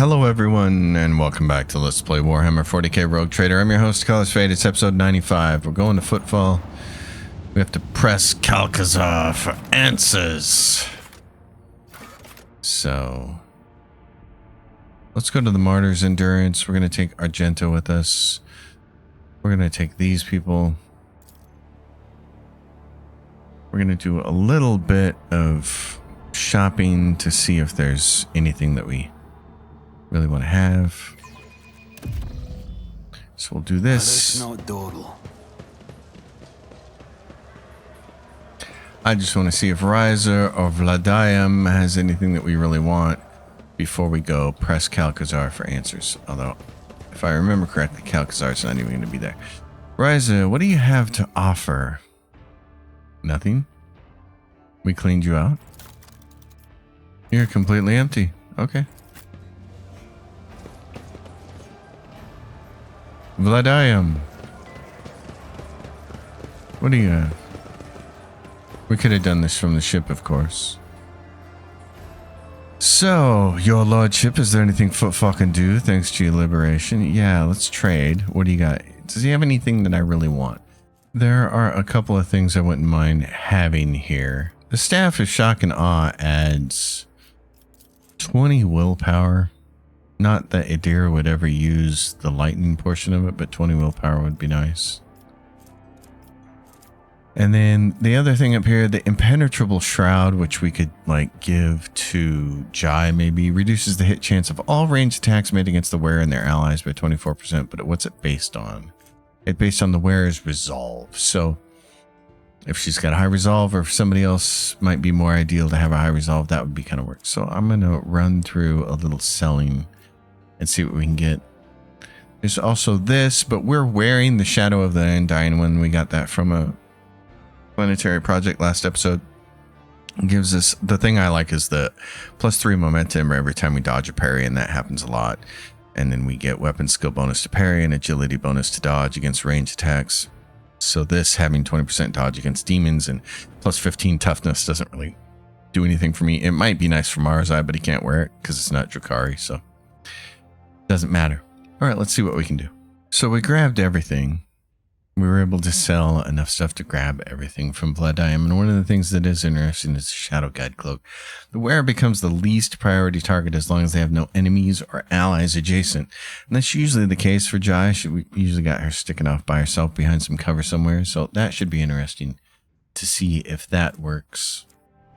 Hello everyone, and welcome back to Let's Play Warhammer 40k Rogue Trader. I'm your host, Color's Fate. It's episode 95. We're going to Footfall. We have to press Calcazar for answers. So, let's go to the Martyr's Endurance. We're going to take Argento with us. We're going to take these people. We're going to do a little bit of shopping to see if there's anything that we really want to have. So we'll do this. I just want to see if Ryza or Vladium has anything that we really want before we go press Calcazar for answers. Although, if I remember correctly, Calcazar's not even going to be there. Ryza, what do you have to offer? Nothing? We cleaned you out? You're completely empty. Okay. Vladium. What do you have? We could have done this from the ship, of course. So, your lordship, is there anything Footfall can do thanks to your liberation? Yeah, let's trade. What do you got? Does he have anything that I really want? There are a couple of things I wouldn't mind having here. The Staff of Shock and Awe adds 20 willpower. Not that Idira would ever use the lightning portion of it, but 20 willpower would be nice. And then the other thing up here, the Impenetrable Shroud, which we could like give to Jai maybe, reduces the hit chance of all ranged attacks made against the wearer and their allies by 24%. But what's it based on? It's based on the wearer's resolve. So if she's got a high resolve, or if somebody else might be more ideal to have a high resolve, that would be kind of work. So I'm going to run through a little selling and see what we can get. There's also this, but we're wearing the Shadow of the Undying One. We got that from a planetary project last episode. It gives us, the thing I like is the +3 momentum every time we dodge a parry, and that happens a lot. And then we get weapon skill bonus to parry and agility bonus to dodge against ranged attacks. So this having 20% dodge against demons and +15 toughness doesn't really do anything for me. It might be nice for Marzai, but he can't wear it because it's not Drukhari, so doesn't matter. All right, let's see what we can do. So we grabbed everything. We were able to sell enough stuff to grab everything from Vladium, and one of the things that is interesting is the Shadow Guide Cloak. The wearer becomes the least priority target as long as they have no enemies or allies adjacent. And that's usually the case for Jai. We usually got her sticking off by herself behind some cover somewhere, so that should be interesting to see if that works.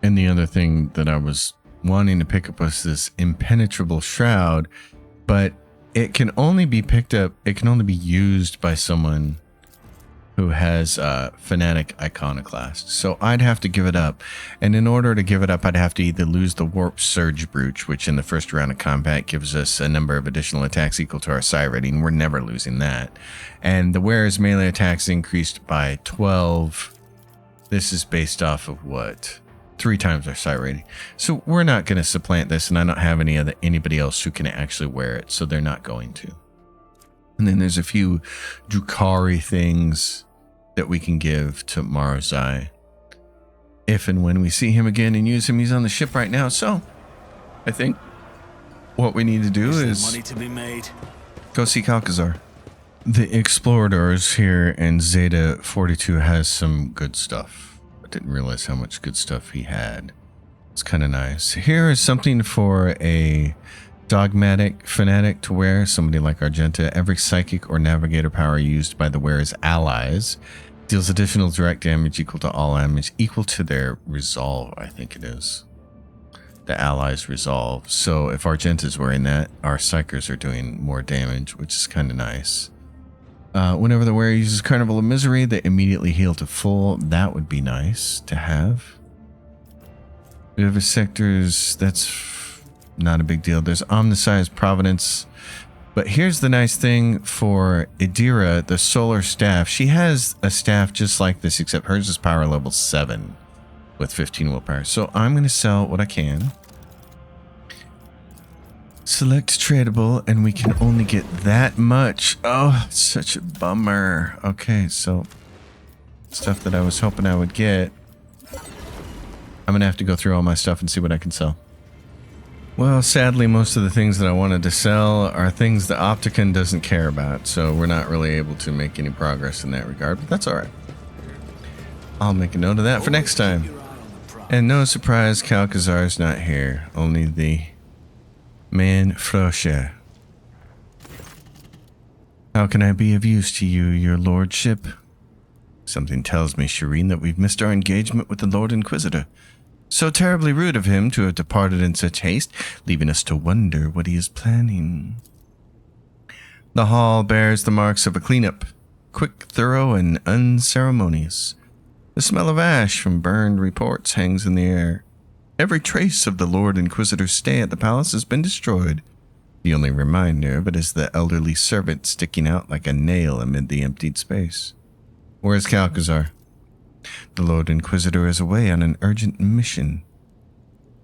And the other thing that I was wanting to pick up was this Impenetrable Shroud, but it can only be picked up, it can only be used by someone who has Fanatic Iconoclast. So I'd have to give it up. And in order to give it up, I'd have to either lose the Warp Surge Brooch, which in the first round of combat gives us a number of additional attacks equal to our psi rating. We're never losing that. And the wearer's melee attacks increased by 12. This is based off of what? 3 times our psi rating. So we're not going to supplant this, and I don't have anybody else who can actually wear it, so they're not going to. And then there's a few Drukhari things that we can give to Marzai if and when we see him again and use him. He's on the ship right now, so I think what we need to do is money to be made. Go see Calcazar. The Exploradors here in Zeta 42 has some good stuff. I didn't realize how much good stuff he had. It's kind of nice. Here is something for a Dogmatic Fanatic to wear, somebody like Argenta. Every psychic or navigator power used by the wearer's allies deals additional direct damage equal to all damage equal to their resolve, I think it is. The allies' resolve. So if Argenta's wearing that, our psychers are doing more damage, which is kind of nice. Whenever the wearer uses Carnival of Misery, they immediately heal to full. That would be nice to have. Vivisectors, that's not a big deal. There's Omnicized Providence. But here's the nice thing for Idira, the Solar Staff. She has a staff just like this, except hers is power level 7 with 15 willpower. So I'm going to sell what I can. Select tradable, and we can only get that much. Oh, it's such a bummer. Okay, so stuff that I was hoping I would get. I'm going to have to go through all my stuff and see what I can sell. Well, sadly, most of the things that I wanted to sell are things that Opticon doesn't care about, so we're not really able to make any progress in that regard, but that's alright. I'll make a note of that for next time. And no surprise, Calcazar's not here, only the man Frosher. How can I be of use to you, your lordship? Something tells me, Shireen, that we've missed our engagement with the Lord Inquisitor. So terribly rude of him to have departed in such haste, leaving us to wonder what he is planning. The hall bears the marks of a cleanup, quick, thorough, and unceremonious. The smell of ash from burned reports hangs in the air. Every trace of the Lord Inquisitor's stay at the palace has been destroyed. The only reminder of it is the elderly servant sticking out like a nail amid the emptied space. Where's Calcazar? The Lord Inquisitor is away on an urgent mission.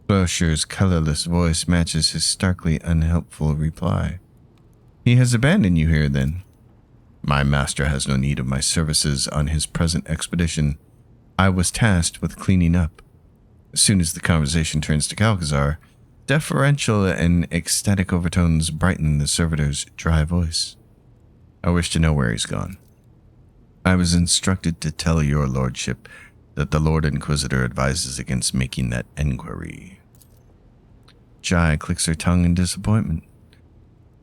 Frosher's colorless voice matches his starkly unhelpful reply. He has abandoned you here, then? My master has no need of my services on his present expedition. I was tasked with cleaning up. As soon as the conversation turns to Calcazar, deferential and ecstatic overtones brighten the servitor's dry voice. I wish to know where he's gone. I was instructed to tell your lordship that the Lord Inquisitor advises against making that enquiry. Jai clicks her tongue in disappointment.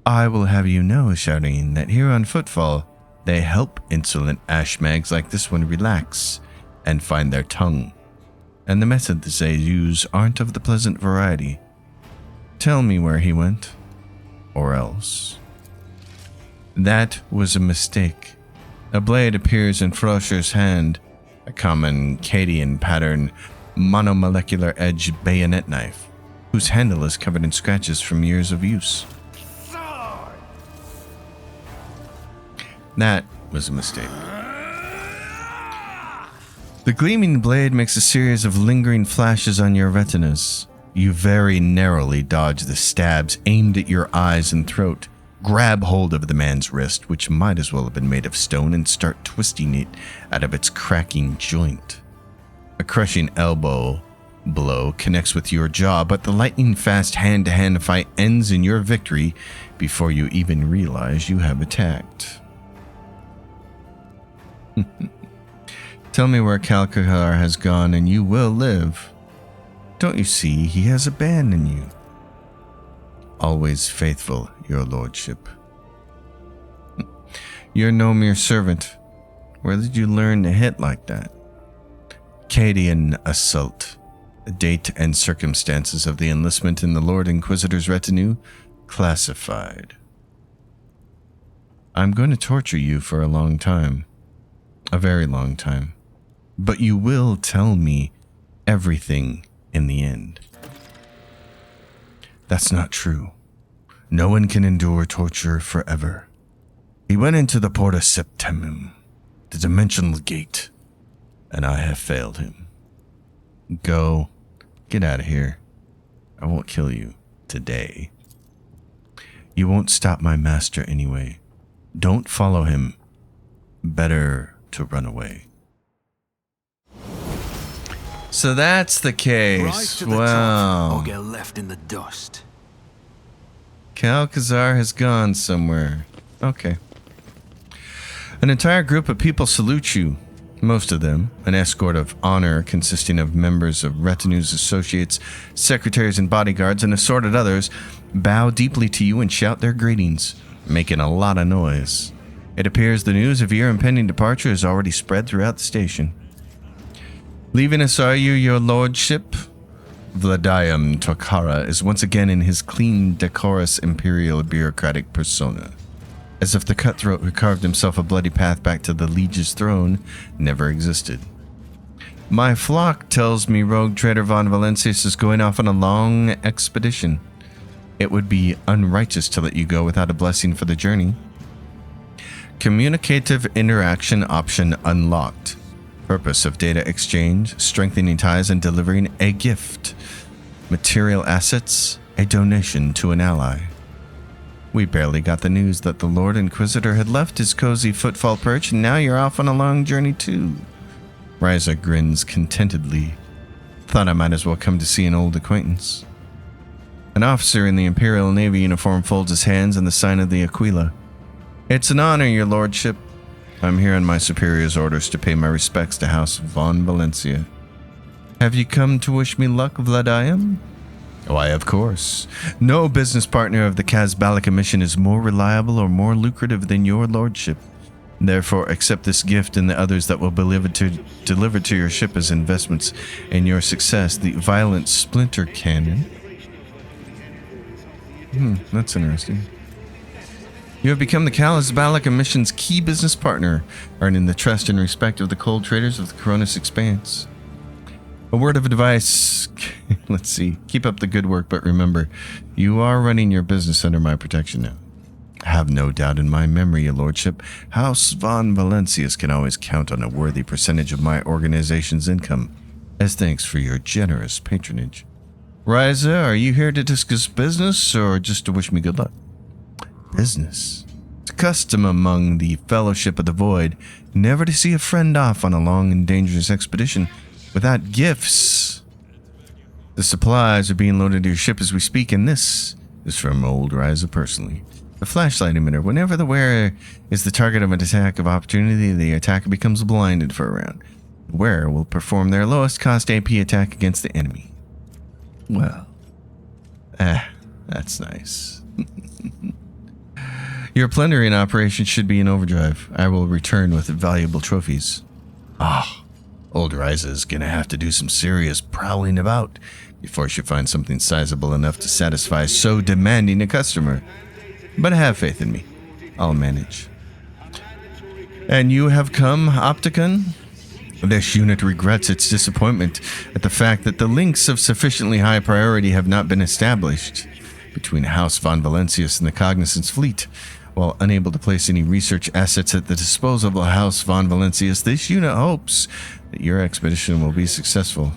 I will have you know, Shireen, that here on Footfall, they help insolent ashmags like this one relax and find their tongue. And the methods they use aren't of the pleasant variety. Tell me where he went, or else. That was a mistake. A blade appears in Frosher's hand, a common Cadian pattern monomolecular edge bayonet knife, whose handle is covered in scratches from years of use. That was a mistake. The gleaming blade makes a series of lingering flashes on your retinas. You very narrowly dodge the stabs aimed at your eyes and throat. Grab hold of the man's wrist, which might as well have been made of stone, and start twisting it out of its cracking joint. A crushing elbow blow connects with your jaw, but the lightning-fast hand-to-hand fight ends in your victory before you even realize you have attacked. Tell me where Calcazar has gone and you will live. Don't you see he has abandoned you? Always faithful, your lordship. You're no mere servant. Where did you learn to hit like that? Cadian assault. Date and circumstances of the enlistment in the Lord Inquisitor's retinue classified. I'm going to torture you for a long time. A very long time. But you will tell me everything in the end. That's not true. No one can endure torture forever. He went into the Porta Septemum, the dimensional gate, and I have failed him. Go. Get out of here. I won't kill you today. You won't stop my master anyway. Don't follow him. Better to run away. So that's the case. Rise to the Wow. top or get left in the dust. Calcazar has gone somewhere. Okay. An entire group of people salute you. Most of them, an escort of honor consisting of members of retinues, associates, secretaries, and bodyguards, and assorted others, bow deeply to you and shout their greetings, making a lot of noise. It appears the news of your impending departure has already spread throughout the station. Leaving us, are you, your lordship? Vladimir Tokara is once again in his clean, decorous, imperial bureaucratic persona, as if the cutthroat who carved himself a bloody path back to the liege's throne never existed. My flock tells me rogue trader von Valencius is going off on a long expedition. It would be unrighteous to let you go without a blessing for the journey. Communicative interaction option unlocked. Purpose of data exchange, strengthening ties and delivering a gift. Material assets, a donation to an ally. We barely got the news that the Lord Inquisitor had left his cozy footfall perch, and now you're off on a long journey too. Ryza grins contentedly. Thought I might as well come to see an old acquaintance. An officer in the Imperial Navy uniform folds his hands in the sign of the Aquila. It's an honor, your lordship. I'm here on my superior's orders to pay my respects to House von Valencia. Have you come to wish me luck, Vladium? Why, of course. No business partner of the Kazbalika mission is more reliable or more lucrative than your lordship. Therefore, accept this gift and the others that will be delivered to your ship as investments in your success. The Violent Splinter Cannon. That's interesting. You have become the Kazbalika mission's key business partner, earning the trust and respect of the cold traders of the Coronis Expanse. A word of advice. Let's see. Keep up the good work, but remember, you are running your business under my protection now. Have no doubt in my memory, your lordship, House von Valencius can always count on a worthy percentage of my organization's income, as thanks for your generous patronage. Ryza, are you here to discuss business, or just to wish me good luck? Business. It's a custom among the Fellowship of the Void never to see a friend off on a long and dangerous expedition without gifts. The supplies are being loaded to your ship as we speak, and this is from old Ryza personally. The flashlight emitter. Whenever the wearer is the target of an attack of opportunity, the attacker becomes blinded for a round. The wearer will perform their lowest cost AP attack against the enemy. Well, that's nice. Your plundering operation should be in overdrive. I will return with valuable trophies. Old Ryza is gonna have to do some serious prowling about before she finds something sizable enough to satisfy so demanding a customer. But have faith in me. I'll manage. And you have come, Opticon? This unit regrets its disappointment at the fact that the links of sufficiently high priority have not been established between House von Valencius and the Cognizance fleet. While unable to place any research assets at the disposal of House von Valencius, this unit hopes that your expedition will be successful.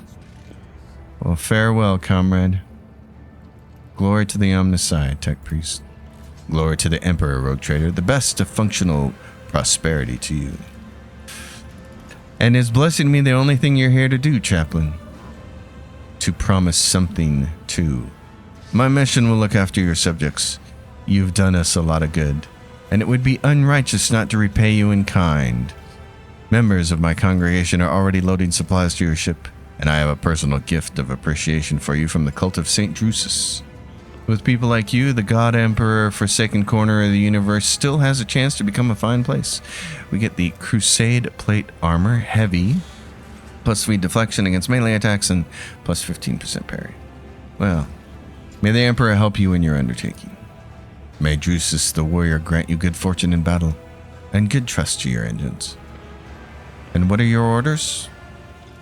Well, farewell, comrade. Glory to the Omnicide, Tech Priest. Glory to the Emperor, Rogue Trader. The best of functional prosperity to you. And is blessing me the only thing you're here to do, Chaplain? To promise something, too. My mission will look after your subjects. You've done us a lot of good, and it would be unrighteous not to repay you in kind. Members of my congregation are already loading supplies to your ship, and I have a personal gift of appreciation for you from the cult of St. Drusus. With people like you, the God Emperor Forsaken Corner of the Universe still has a chance to become a fine place. We get the Crusade Plate Armor, Heavy, +3 deflection against melee attacks, and +15% parry. Well, may the Emperor help you in your undertaking. May Drusus the Warrior grant you good fortune in battle, and good trust to your engines. And what are your orders?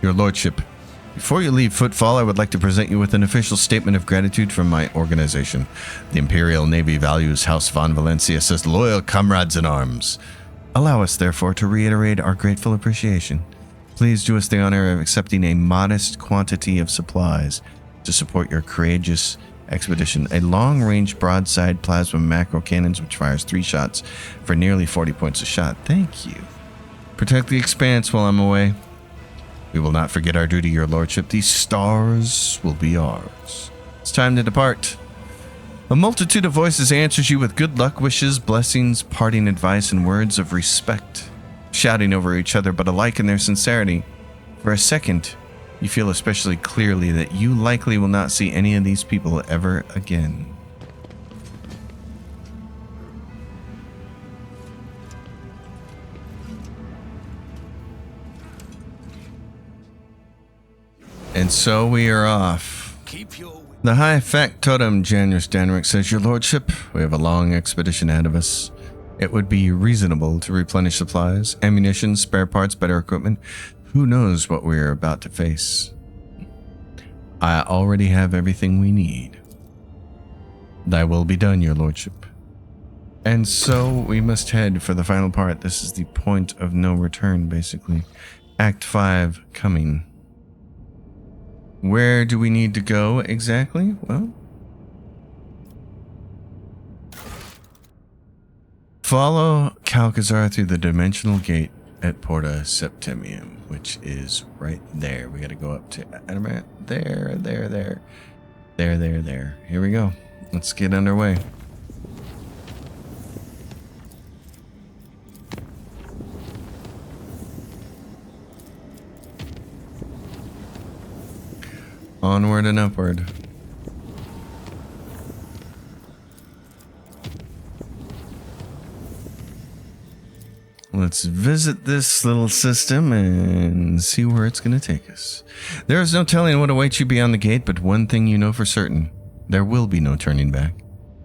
Your Lordship, before you leave Footfall, I would like to present you with an official statement of gratitude from my organization. The Imperial Navy values House von Valencius as loyal comrades in arms. Allow us, therefore, to reiterate our grateful appreciation. Please do us the honor of accepting a modest quantity of supplies to support your courageous expedition. A long-range broadside plasma macro cannons which fires 3 shots for nearly 40 points a shot. Thank you. Protect the Expanse while I'm away. We will not forget our duty, your lordship. These stars will be ours. It's time to depart. A multitude of voices answers you with good luck wishes, blessings, parting advice, and words of respect, shouting over each other, but alike in their sincerity. For a second, you feel especially clearly that you likely will not see any of these people ever again. And so we are off. The High Factotum, Janus Danrick says, Your Lordship, we have a long expedition ahead of us. It would be reasonable to replenish supplies, ammunition, spare parts, better equipment. Who knows what we are about to face? I already have everything we need. Thy will be done, Your Lordship. And so we must head for the final part. This is the point of no return, basically. Act 5 coming. Where do we need to go exactly? Well, follow Calcazar through the dimensional gate at Porta Septimium, which is right there. We got to go up to Ironman. There. There. Here we go. Let's get underway. Onward and upward. Let's visit this little system and see where it's going to take us. There is no telling what awaits you beyond the gate, but one thing you know for certain. There will be no turning back.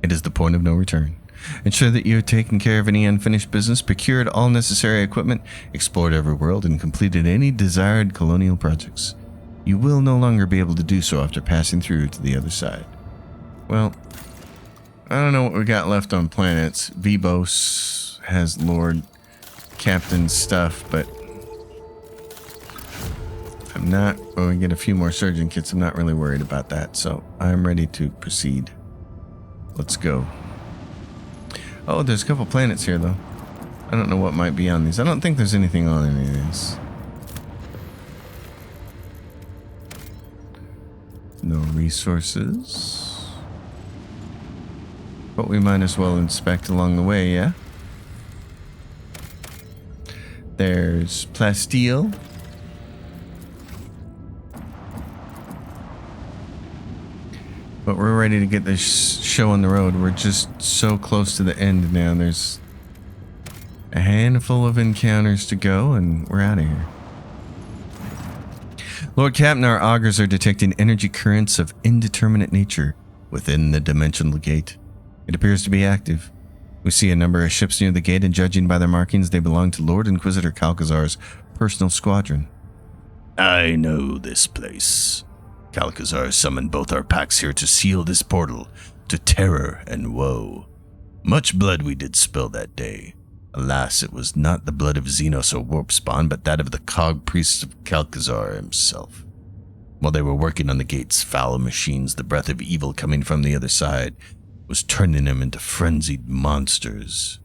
It is the point of no return. Ensure that you have taken care of any unfinished business, procured all necessary equipment, explored every world, and completed any desired colonial projects. You will no longer be able to do so after passing through to the other side. Well, I don't know what we got left on planets. Vibos has Lord Captain stuff, but I'm not. When we get a few more surgeon kits, I'm not really worried about that, so I'm ready to proceed. Let's go. Oh, there's a couple planets here, though. I don't know what might be on these. I don't think there's anything on any of these. No resources. But we might as well inspect along the way, yeah? There's plasteel. But we're ready to get this show on the road. We're just so close to the end now. There's a handful of encounters to go, and we're out of here. Lord Captain, our augurs are detecting energy currents of indeterminate nature within the dimensional gate. It appears to be active. We see a number of ships near the gate, and judging by their markings, they belong to Lord Inquisitor Calcazar's personal squadron. I know this place. Calcazar summoned both our packs here to seal this portal to terror and woe. Much blood we did spill that day. Alas, it was not the blood of Xenos or Warpspawn, but that of the cog priests of Calcazar himself. While they were working on the gate's foul machines, the breath of evil coming from the other side was turning them into frenzied monsters.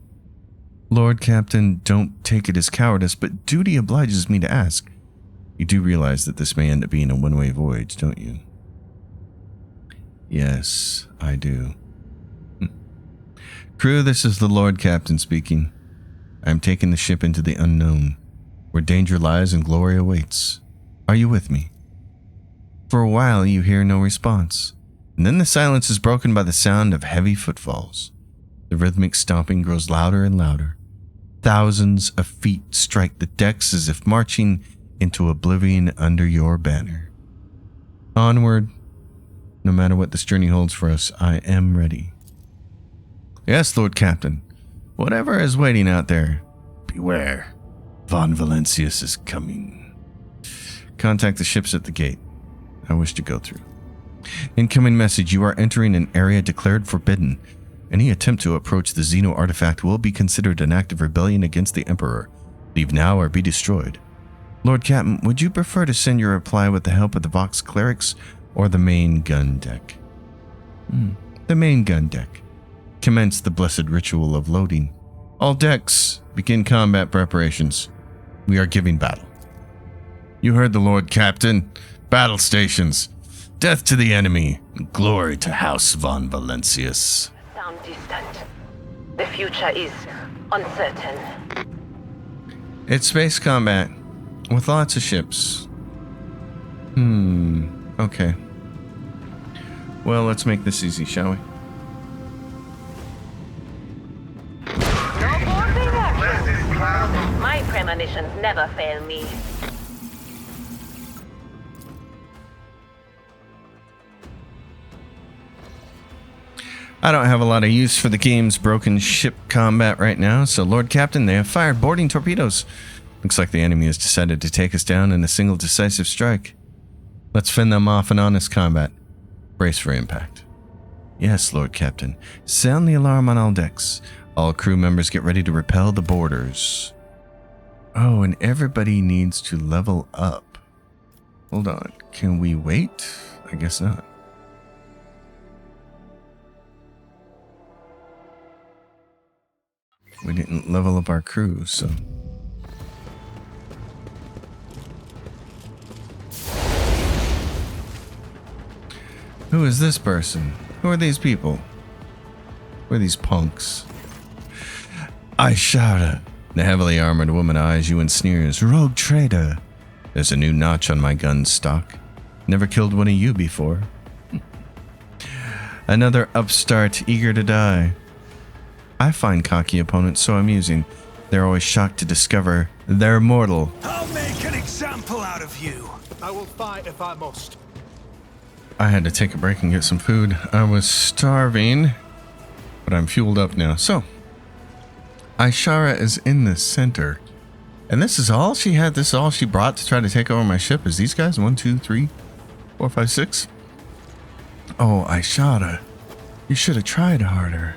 Lord Captain, don't take it as cowardice, but duty obliges me to ask. You do realize that this may end up being a one-way voyage, don't you? Yes, I do. Crew, this is the Lord Captain speaking. I am taking the ship into the unknown, where danger lies and glory awaits. Are you with me? For a while, you hear no response, and then the silence is broken by the sound of heavy footfalls. The rhythmic stomping grows louder and louder. Thousands of feet strike the decks as if marching into oblivion under your banner. Onward. No matter what this journey holds for us, I am ready. Yes, Lord Captain. Whatever is waiting out there, beware. Von Valencius is coming. Contact the ships at the gate. I wish to go through. Incoming message. You are entering an area declared forbidden. Any attempt to approach the Xeno artifact will be considered an act of rebellion against the Emperor. Leave now or be destroyed. Lord Captain, would you prefer to send your reply with the help of the Vox Clerics or the main gun deck? The main gun deck. Commence the blessed ritual of loading. All decks, begin combat preparations. We are giving battle. You heard the Lord Captain. Battle stations. Death to the enemy. Glory to House Von Valencius. Sound distant. The future is uncertain. It's space combat. With lots of ships. Okay. Well, let's make this easy, shall we? No boarding action. My premonitions never fail me. I don't have a lot of use for the game's broken ship combat right now, so Lord Captain, they have fired boarding torpedoes. Looks like the enemy has decided to take us down in a single decisive strike. Let's fend them off in honest combat. Brace for impact. Yes, Lord Captain. Sound the alarm on all decks. All crew members get ready to repel the boarders. Oh, and everybody needs to level up. Hold on. Can we wait? I guess not. We didn't level up our crew, so... Who is this person? Who are these people? Who are these punks? Ishara. The heavily armored woman eyes you and sneers. Rogue traitor. There's a new notch on my gun stock. Never killed one of you before. Another upstart eager to die. I find cocky opponents so amusing. They're always shocked to discover they're mortal. I'll make an example out of you. I will fight if I must. I had to take a break and get some food. I was starving, but I'm fueled up now. So, Ishara is in the center. And this is all she had. This is all she brought to try to take over my ship. Is these guys? 1, 2, 3, 4, 5, 6. Oh, Ishara. You should have tried harder.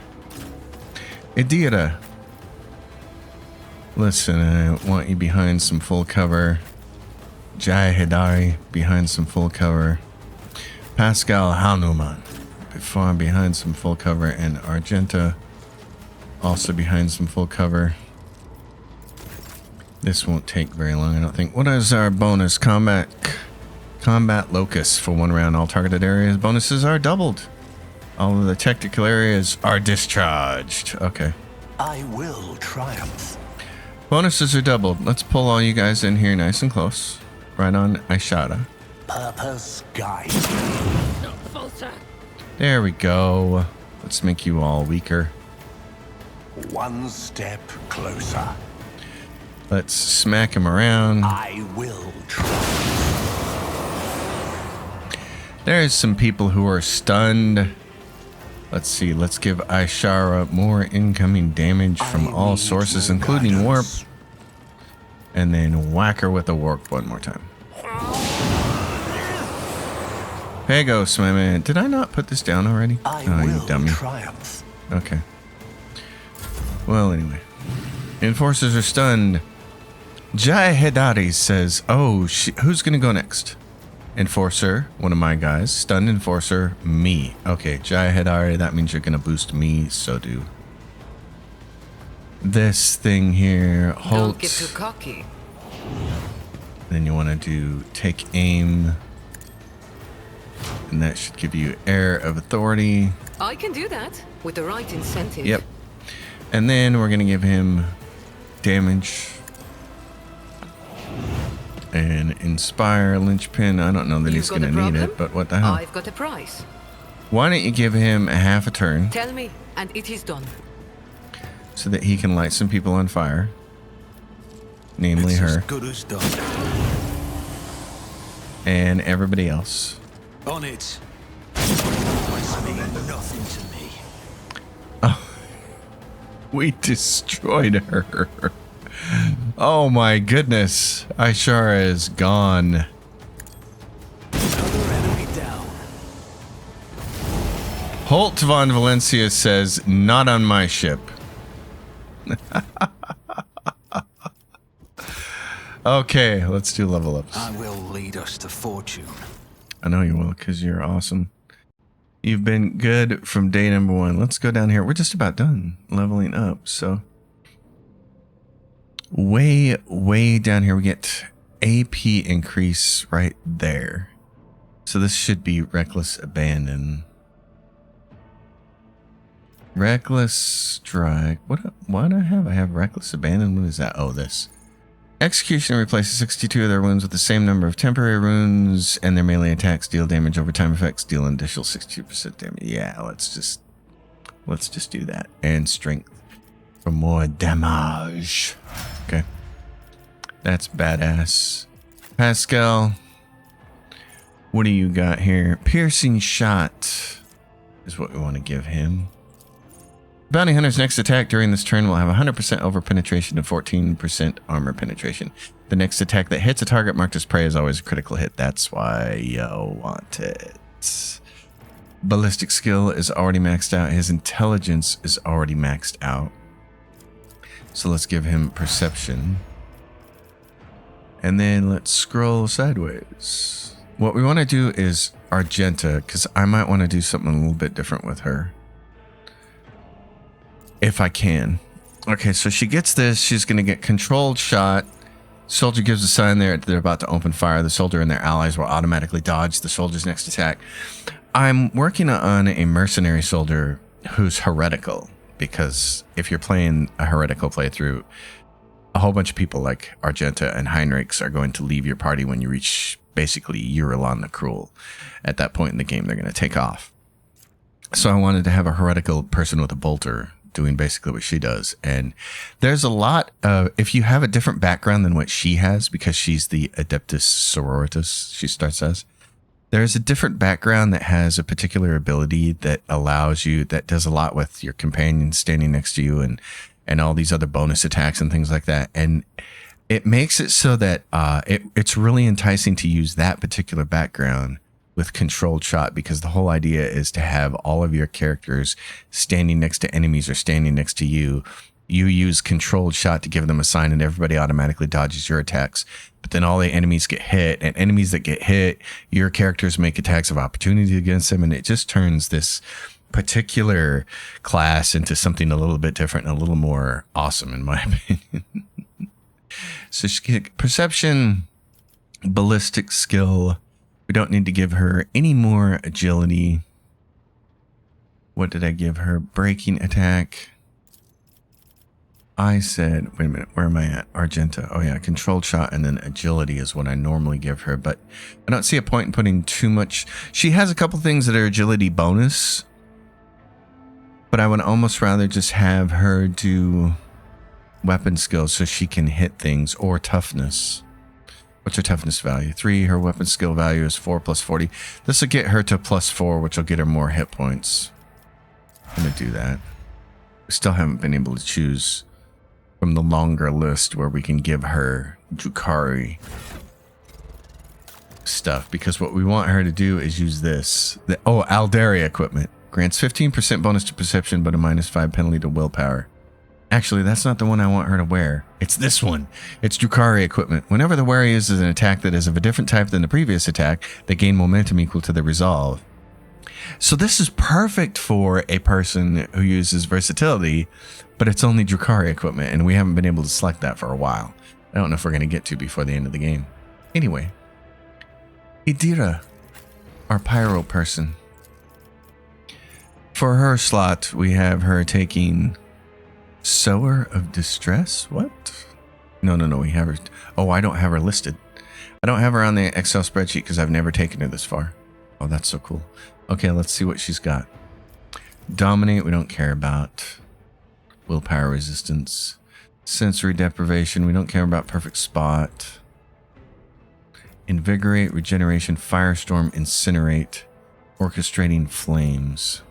Idira. Listen, I want you behind some full cover. Jai Hidari behind some full cover. Pascal Hanuman behind some full cover. And Argenta also behind some full cover. This won't take very long, I don't think. What is our bonus? Combat locus for 1 round. All targeted areas bonuses are doubled. All of the tactical areas are discharged. Okay. I will triumph. Bonuses are doubled. Let's pull all you guys in here nice and close. Right on Ishara. Purpose guide. There we go. Let's make you all weaker. One step closer. Let's smack him around. I will triumph. There's some people who are stunned. Let's see. Let's give Ishara more incoming damage from all sources, including warp. And then whack her with a warp one more time. Pagos, my man. Did I not put this down already? I will you dummy. Triumph. Okay. Well, anyway. Enforcers are stunned. Jai Hedari says, oh, who's going to go next? Enforcer, one of my guys. Stunned Enforcer, me. Okay, Jai Hedari, that means you're going to boost me, so do. This thing here, Holt. Don't get too cocky. Then you want to do take aim. And that should give you air of authority. I can do that with the right incentive. Yep. And then we're going to give him damage. And inspire linchpin. I don't know that he's going to need it, but what the hell? I've got a price. Why don't you give him a half a turn Tell me, and it is done. so that he can light some people on fire, namely It's her as good as done. and everybody else. On it. It's mean nothing to me. We destroyed her. Oh my goodness. Ishara is gone. Another enemy down. Holt von Valencia says, not on my ship. Okay, let's do level ups. I will lead us to fortune. I know you will, because you're awesome. You've been good from day number 1. Let's go down here. We're just about done leveling up, so... Way down here, we get AP increase right there. So this should be Reckless Abandon. Reckless Strike. What do I have? I have Reckless Abandon. What is that? Oh, this. Executioner replaces 62 of their wounds with the same number of temporary wounds, and their melee attacks deal damage over time effects, deal an additional 62% damage. Yeah, let's just do that. And strength for more damage. Okay. That's badass. Pascal, what do you got here? Piercing shot is what we want to give him. Bounty Hunter's next attack during this turn will have 100% over penetration and 14% armor penetration. The next attack that hits a target marked as prey is always a critical hit. That's why you want it. Ballistic skill is already maxed out. His intelligence is already maxed out. So let's give him perception. And then let's scroll sideways. What we want to do is Argenta, because I might want to do something a little bit different with her. If I can. Okay, so she gets this. She's going to get controlled shot. Soldier gives a sign there they're about to open fire. The soldier and their allies will automatically dodge the soldier's next attack. I'm working on a mercenary soldier who's heretical, because if you're playing a heretical playthrough, a whole bunch of people like Argenta and Heinrichs are going to leave your party when you reach basically Eurelon the Cruel. At that point in the game, they're going to take off. So I wanted to have a heretical person with a bolter doing basically what she does. And there's a lot of, if you have a different background than what she has, because she's the Adeptus Sororitas, she starts as, there's a different background that has a particular ability that allows you, that does a lot with your companion standing next to you and all these other bonus attacks and things like that. And it makes it so that it's really enticing to use that particular background with controlled shot, because the whole idea is to have all of your characters standing next to enemies or standing next to you. You use controlled shot to give them a sign, and everybody automatically dodges your attacks. But then all the enemies get hit, and enemies that get hit, your characters make attacks of opportunity against them, and it just turns this particular class into something a little bit different and a little more awesome, in my opinion. So she get perception, ballistic skill. We don't need to give her any more agility. What did I give her? Breaking attack. I said, wait a minute, where am I at? Argenta. Oh yeah, controlled shot, and then agility is what I normally give her, but I don't see a point in putting too much. She has a couple things that are agility bonus, but I would almost rather just have her do weapon skills so she can hit things, or toughness. What's her toughness value? 3. Her weapon skill value is 4 plus 40. This will get her to +4, which will get her more hit points. I'm going to do that. We still haven't been able to choose from the longer list where we can give her Drukhari stuff, because what we want her to do is use this. Aldaria equipment. Grants 15% bonus to perception, but a -5 penalty to willpower. Actually, that's not the one I want her to wear. It's this one. It's Drukhari equipment. Whenever the wearer uses an attack that is of a different type than the previous attack, they gain momentum equal to the resolve. So this is perfect for a person who uses versatility, but it's only Drukhari equipment, and we haven't been able to select that for a while. I don't know if we're going to get to before the end of the game. Anyway, Idira, our pyro person. For her slot, we have her taking Sower of Distress? What? No, we have her. Oh, I don't have her listed. I don't have her on the Excel spreadsheet because I've never taken her this far. Oh, that's so cool. Okay, let's see what she's got. Dominate, we don't care about. Willpower resistance. Sensory deprivation, we don't care about. Perfect spot. Invigorate, regeneration, firestorm, incinerate, orchestrating flames.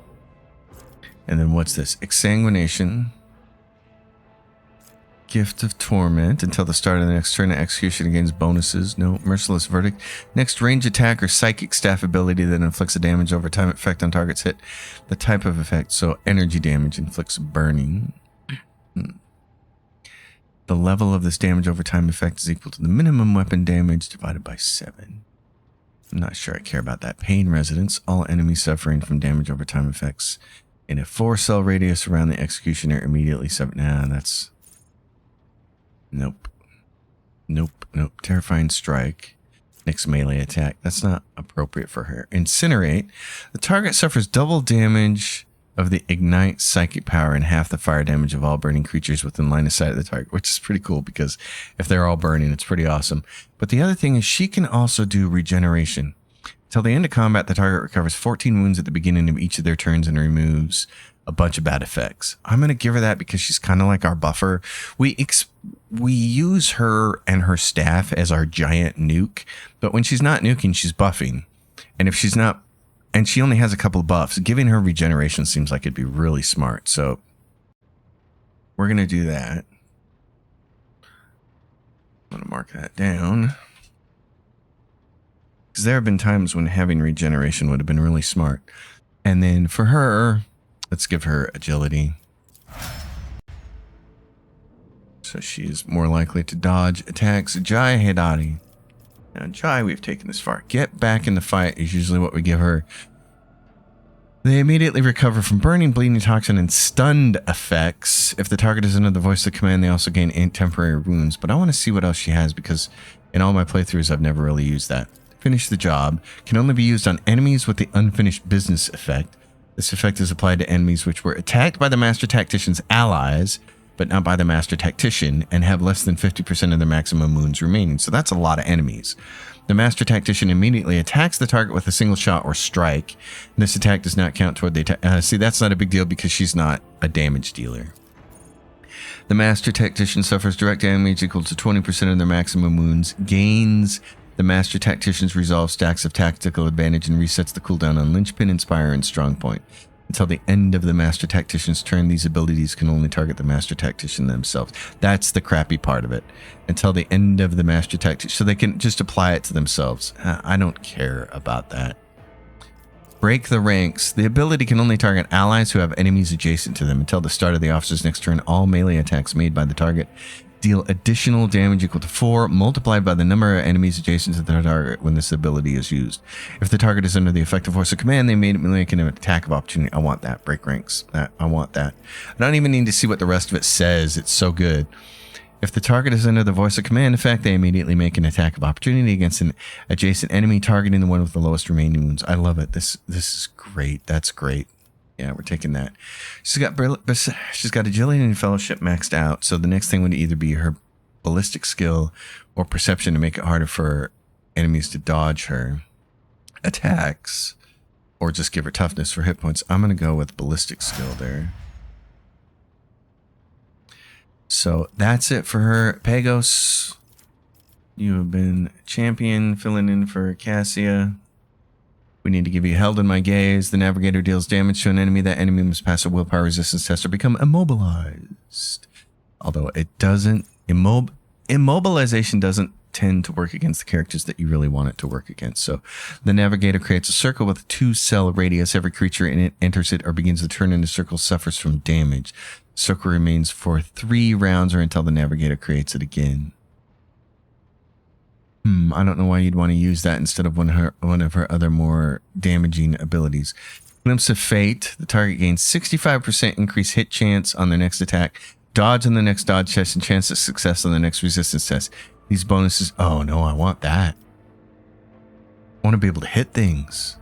And then what's this? Exsanguination. Gift of Torment. Until the start of the next turn, execution against bonuses. No. Merciless Verdict. Next range attack or psychic staff ability that inflicts a damage over time effect on targets hit. The type of effect. So energy damage inflicts burning. The level of this damage over time effect is equal to the minimum weapon damage divided by 7. I'm not sure I care about that. Pain Resonance. All enemies suffering from damage over time effects in a 4-cell radius around the executioner immediately suffer. Nah, that's... Nope. Terrifying Strike. Next melee attack. That's not appropriate for her. Incinerate. The target suffers double damage of the Ignite psychic power and half the fire damage of all burning creatures within line of sight of the target, which is pretty cool because if they're all burning, it's pretty awesome. But the other thing is she can also do regeneration. Till the end of combat, the target recovers 14 wounds at the beginning of each of their turns and removes a bunch of bad effects. I'm going to give her that because she's kind of like our buffer. We use her and her staff as our giant nuke, but when she's not nuking, she's buffing. And if she's not, and she only has a couple of buffs, giving her regeneration seems like it'd be really smart. So we're going to do that. I'm going to mark that down. Because there have been times when having regeneration would have been really smart. And then for her, let's give her agility. So she's more likely to dodge attacks. Jai Hidari. Now, Jai, we've taken this far. Get back in the fight is usually what we give her. They immediately recover from burning, bleeding, toxin, and stunned effects. If the target is under the voice of command, they also gain 8 temporary wounds. But I want to see what else she has because in all my playthroughs, I've never really used that. finish the job, can only be used on enemies with the unfinished business effect. This effect is applied to enemies which were attacked by the Master Tactician's allies, but not by the Master Tactician, and have less than 50% of their maximum wounds remaining. So that's a lot of enemies. The Master Tactician immediately attacks the target with a single shot or strike. This attack does not count toward the attack. See, that's not a big deal because she's not a damage dealer. The Master Tactician suffers direct damage equal to 20% of their maximum wounds, gains the Master Tactician's resolve stacks of tactical advantage, and resets the cooldown on Linchpin, Inspire, and Strongpoint. Until the end of the Master Tactician's turn, these abilities can only target the Master Tactician themselves. That's the crappy part of it. Until the end of the Master Tactician, so they can just apply it to themselves. I don't care about that. Break the ranks. The ability can only target allies who have enemies adjacent to them. Until the start of the officer's next turn, all melee attacks made by the target deal additional damage equal to 4 multiplied by the number of enemies adjacent to the target when this ability is used. If the target is under the effective force of command, they may make an attack of opportunity. I want that. Break ranks. I want that. I don't even need to see what the rest of it says. It's so good. If the target is under the voice of command effect, they immediately make an attack of opportunity against an adjacent enemy, targeting the one with the lowest remaining wounds. I love it. This is great. That's great. Yeah, we're taking that. She's got agility and fellowship maxed out. So the next thing would either be her ballistic skill or perception to make it harder for enemies to dodge her attacks, or just give her toughness for hit points. I'm going to go with ballistic skill there. So that's it for her. Pagos, you have been champion, filling in for Cassia. We need to give you Held in My Gaze. The Navigator deals damage to an enemy. That enemy must pass a willpower resistance test or become immobilized. Although it doesn't, immobilization doesn't tend to work against the characters that you really want it to work against. So the Navigator creates a circle with a 2-cell radius. Every creature in it enters it or begins to turn in the circle suffers from damage. The circle remains for 3 rounds or until the Navigator creates it again. I don't know why you'd want to use that instead of one of her other more damaging abilities. Glimpse of Fate. The target gains 65% increased hit chance on their next attack, dodge on the next dodge test, and chance of success on the next resistance test. These bonuses... Oh, no, I want that. I want to be able to hit things.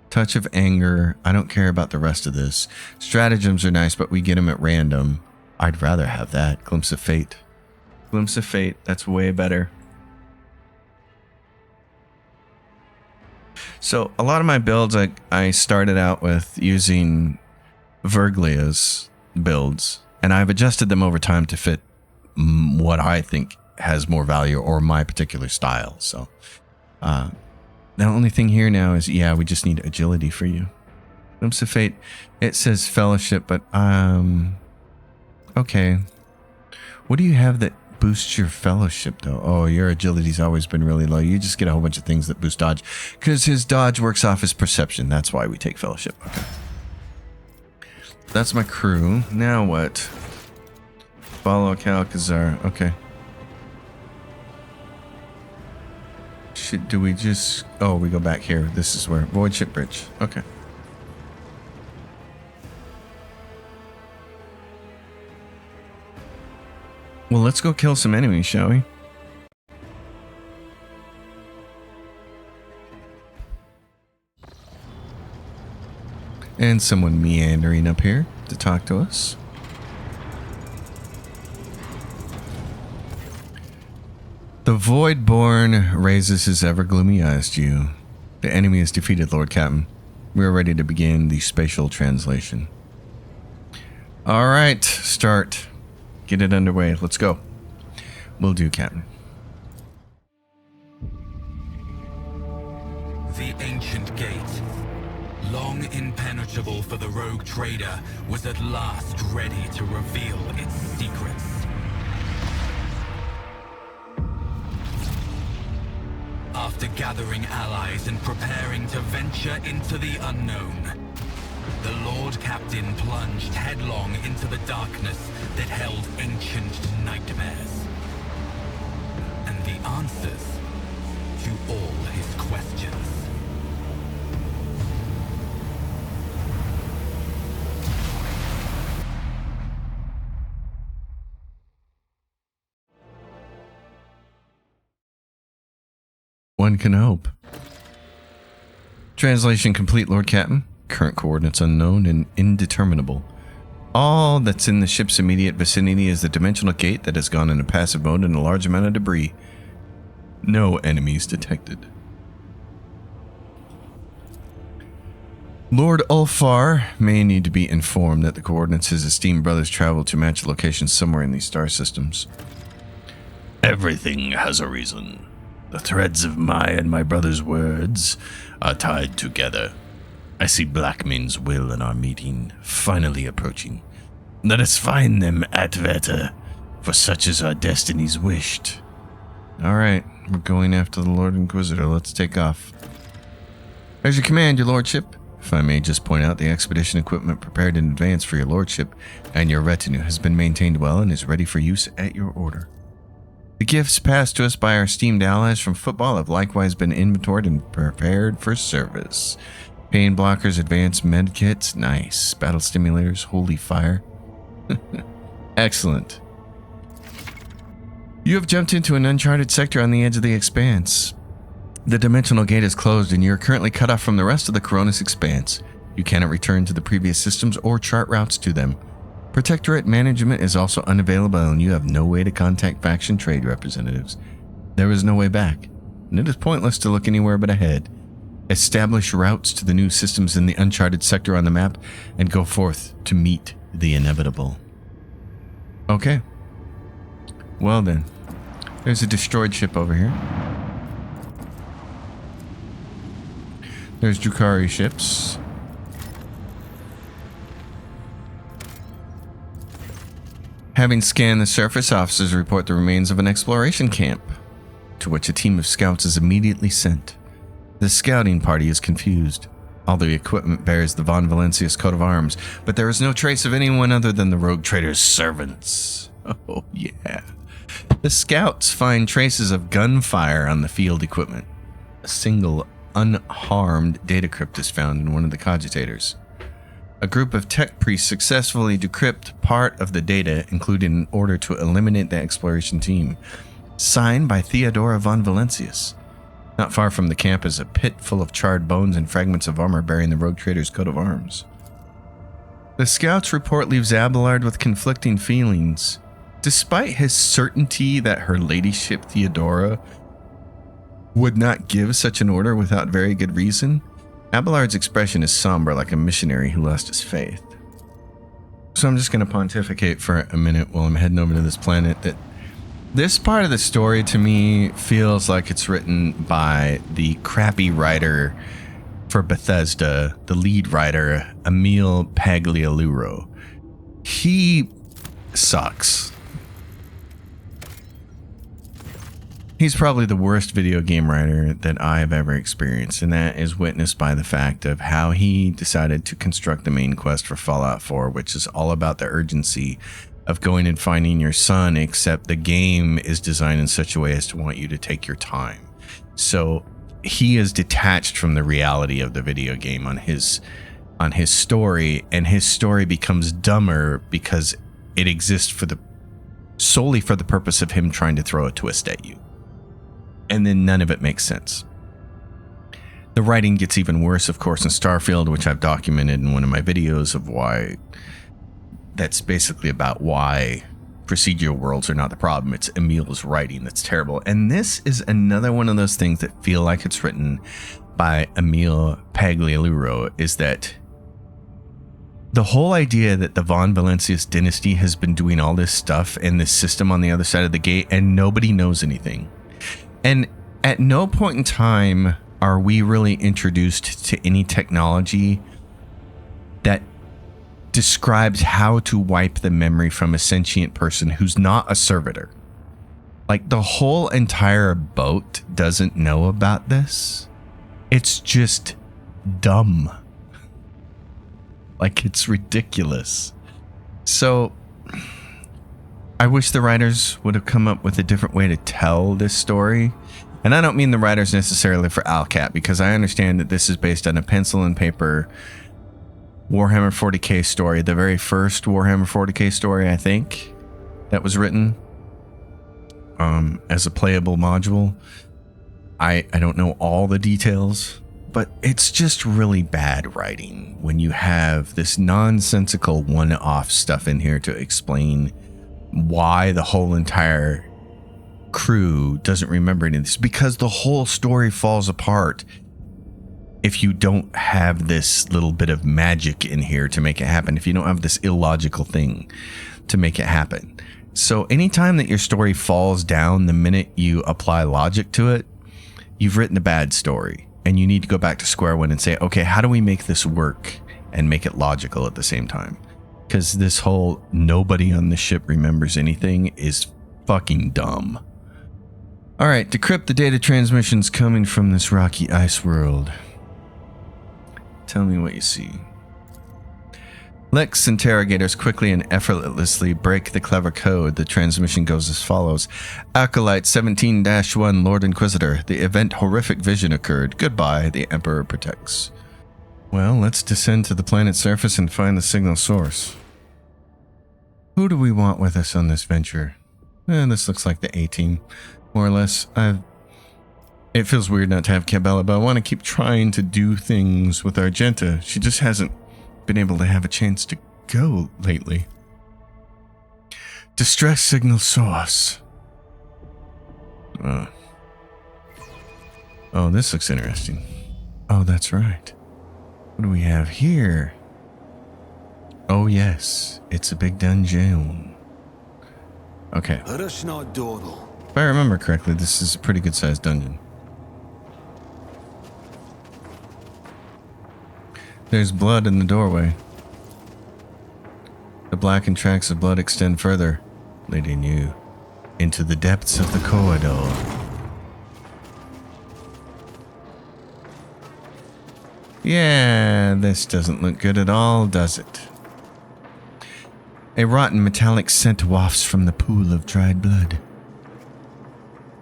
Touch of Anger. I don't care about the rest of this. Stratagems are nice, but we get them at random. I'd rather have that. Glimpse of Fate. Glimpse of Fate. That's way better. So a lot of my builds, I started out with using Verglia's builds, and I've adjusted them over time to fit what I think has more value or my particular style. So the only thing here now is, yeah, we just need agility for you. Glimpse of Fate, it says fellowship, but okay. What do you have that boosts your fellowship though? Oh, your agility's always been really low. You just get a whole bunch of things that boost dodge because his dodge works off his perception. That's why we take fellowship. Okay, that's my crew. Now what? Follow Calcazar. Okay, do we just... Oh, we go back here. This is where Void Ship Bridge. Okay. Well, let's go kill some enemies, shall we? And someone meandering up here to talk to us. The Voidborn raises his ever-gloomy eyes to you. The enemy is defeated, Lord Captain. We are ready to begin the spatial translation. All right, start. Get it underway. Let's go. Will do, Captain. The ancient gate, long impenetrable for the rogue trader, was at last ready to reveal its secrets. After gathering allies and preparing to venture into the unknown, the Lord Captain plunged headlong into the darkness that held ancient nightmares. And the answers to all his questions. One can hope. Translation complete, Lord Captain. Current coordinates unknown and indeterminable. All that's in the ship's immediate vicinity is the dimensional gate that has gone into passive mode and a large amount of debris. No enemies detected. Lord Ulfar may need to be informed that the coordinates his esteemed brothers traveled to match locations somewhere in these star systems. Everything has a reason. The threads of my and my brother's words are tied together. I see Blackmane's will in our meeting finally approaching. Let us find them at Veta, for such is our destinies wished. Alright, we're going after the Lord Inquisitor. Let's take off. As your command, your lordship. If I may just point out, the expedition equipment prepared in advance for your lordship and your retinue has been maintained well and is ready for use at your order. The gifts passed to us by our esteemed allies from football have likewise been inventoried and prepared for service. Pain blockers, advanced med kits, nice. Battle stimulators, holy fire. Excellent. You have jumped into an uncharted sector on the edge of the expanse. The dimensional gate is closed and you are currently cut off from the rest of the Coronis expanse. You cannot return to the previous systems or chart routes to them. Protectorate management is also unavailable and you have no way to contact faction trade representatives. There is no way back, and it is pointless to look anywhere but ahead. Establish routes to the new systems in the uncharted sector on the map and go forth to meet the inevitable. Okay. Well then, there's a destroyed ship over here. There's Drukhari ships. Having scanned the surface, officers report the remains of an exploration camp, to which a team of scouts is immediately sent. The scouting party is confused. All the equipment bears the Von Valencius coat of arms, but there is no trace of anyone other than the rogue trader's servants. Oh yeah. The scouts find traces of gunfire on the field equipment. A single unharmed data crypt is found in one of the cogitators. A group of tech priests successfully decrypt part of the data included in order to eliminate the exploration team. Signed by Theodora von Valencius. Not far from the camp is a pit full of charred bones and fragments of armor bearing the rogue trader's coat of arms. The scout's report leaves Abelard with conflicting feelings. Despite his certainty that her ladyship Theodora would not give such an order without very good reason, Abelard's expression is somber like a missionary who lost his faith. So I'm just going to pontificate for a minute while I'm heading over to this planet that this part of the story to me feels like it's written by the crappy writer for Bethesda, the lead writer, Emil Pagliarulo. He sucks. He's probably the worst video game writer that I've ever experienced, and that is witnessed by the fact of how he decided to construct the main quest for Fallout 4, which is all about the urgency of going and finding your son, except the game is designed in such a way as to want you to take your time. So he is detached from the reality of the video game on his story, and his story becomes dumber because it exists solely for the purpose of him trying to throw a twist at you. And then none of it makes sense. The writing gets even worse, of course, in Starfield, which I've documented in one of my videos of why that's basically about why procedural worlds are not the problem. It's Emil's writing that's terrible. And this is another one of those things that feel like it's written by Emil Pagliarulo, is that the whole idea that the Von Valencius dynasty has been doing all this stuff in this system on the other side of the gate and nobody knows anything. And at no point in time are we really introduced to any technology that describes how to wipe the memory from a sentient person who's not a servitor. Like, the whole entire boat doesn't know about this. It's just dumb. Like, it's ridiculous. So I wish the writers would have come up with a different way to tell this story. And I don't mean the writers necessarily for Alcat, because I understand that this is based on a pencil and paper Warhammer 40k story, the very first Warhammer 40k story, I think, that was written as a playable module. I don't know all the details, But it's just really bad writing when you have this nonsensical one-off stuff in here to explain why the whole entire crew doesn't remember any of this, because the whole story falls apart if you don't have this little bit of magic in here to make it happen, if you don't have this illogical thing to make it happen. So anytime that your story falls down the minute you apply logic to it, you've written a bad story, and you need to go back to square one and say, okay, how do we make this work and make it logical at the same time? Because this whole nobody on the ship remembers anything is fucking dumb. All right, decrypt the data transmissions coming from this rocky ice world. Tell me what you see. Lex interrogators quickly and effortlessly break the clever code. The transmission goes as follows. Acolyte 17-1, Lord Inquisitor. The event horrific vision occurred. Goodbye, the Emperor protects. Well, let's descend to the planet's surface and find the signal source. Who do we want with us on this venture? This looks like the A-team, more or less. It feels weird not to have Cabela, but I want to keep trying to do things with Argenta. She just hasn't been able to have a chance to go lately. Distress signal source. Oh, this looks interesting. Oh, that's right. What do we have here? Oh, yes. It's a big dungeon. Okay. If I remember correctly, this is a pretty good sized dungeon. There's blood in the doorway. The blackened tracks of blood extend further, leading you into the depths of the corridor. Yeah, this doesn't look good at all, does it? A rotten metallic scent wafts from the pool of dried blood.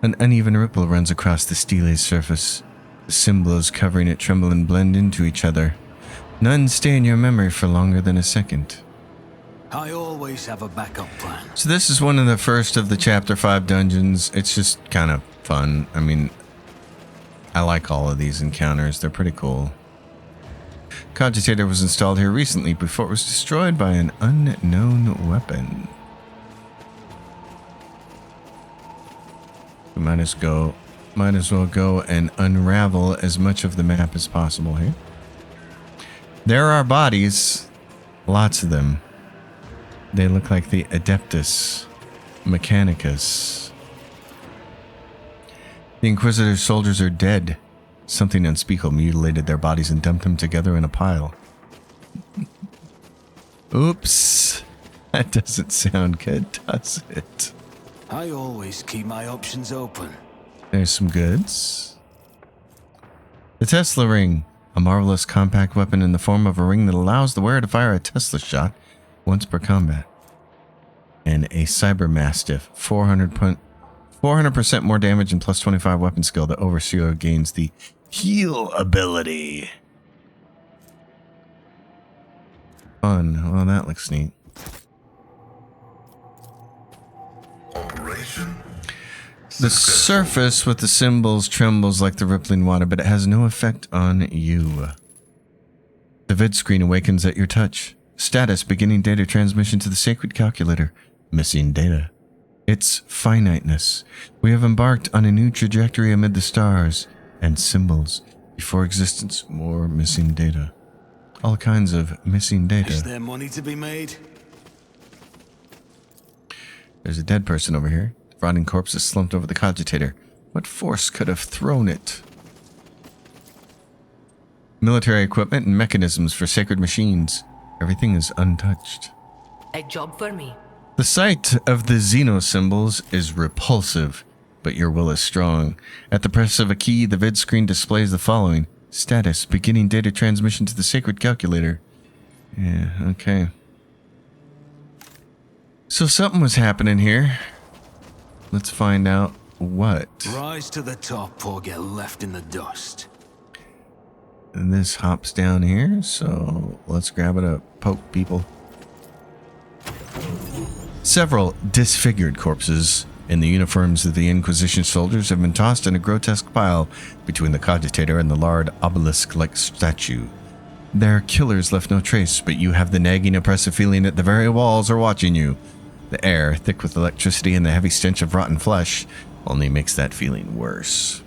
An uneven ripple runs across the steely's surface. The symbols covering it tremble and blend into each other. None stay in your memory for longer than a second. I always have a backup plan. So this is one of the first of the Chapter 5 dungeons. It's just kind of fun. I mean, I like all of these encounters. They're pretty cool. Cogitator was installed here recently before it was destroyed by an unknown weapon. We might as well go and unravel as much of the map as possible here. There are bodies, lots of them. They look like the Adeptus Mechanicus. The Inquisitor's soldiers are dead. Something unspeakable mutilated their bodies and dumped them together in a pile. Oops. That doesn't sound good, does it? I always keep my options open. There's some goods. The Tesla ring. A marvelous compact weapon in the form of a ring that allows the wearer to fire a Tesla shot once per combat. And a Cyber Mastiff. 400% more damage and plus 25 weapon skill. The Overseer gains the heal ability. Fun. Well, that looks neat. Operation. The surface with the symbols trembles like the rippling water, but it has no effect on you. The vid screen awakens at your touch. Status: beginning data transmission to the sacred calculator. Missing data. Its finiteness. We have embarked on a new trajectory amid the stars and symbols. Before existence, more missing data. All kinds of missing data. Is there money to be made? There's a dead person over here. The rotting corpse is slumped over the cogitator. What force could have thrown it? Military equipment and mechanisms for sacred machines. Everything is untouched. A job for me. The sight of the Xeno symbols is repulsive, but your will is strong. At the press of a key, the vid screen displays the following. Status: beginning data transmission to the sacred calculator. Yeah, okay. So something was happening here. Let's find out what. Rise to the top or get left in the dust. And this hops down here, so let's grab it up. Poke people. Several disfigured corpses and the uniforms of the Inquisition soldiers have been tossed in a grotesque pile between the cogitator and the large obelisk-like statue. Their killers left no trace, but you have the nagging, oppressive feeling that the very walls are watching you. The air, thick with electricity and the heavy stench of rotten flesh, only makes that feeling worse.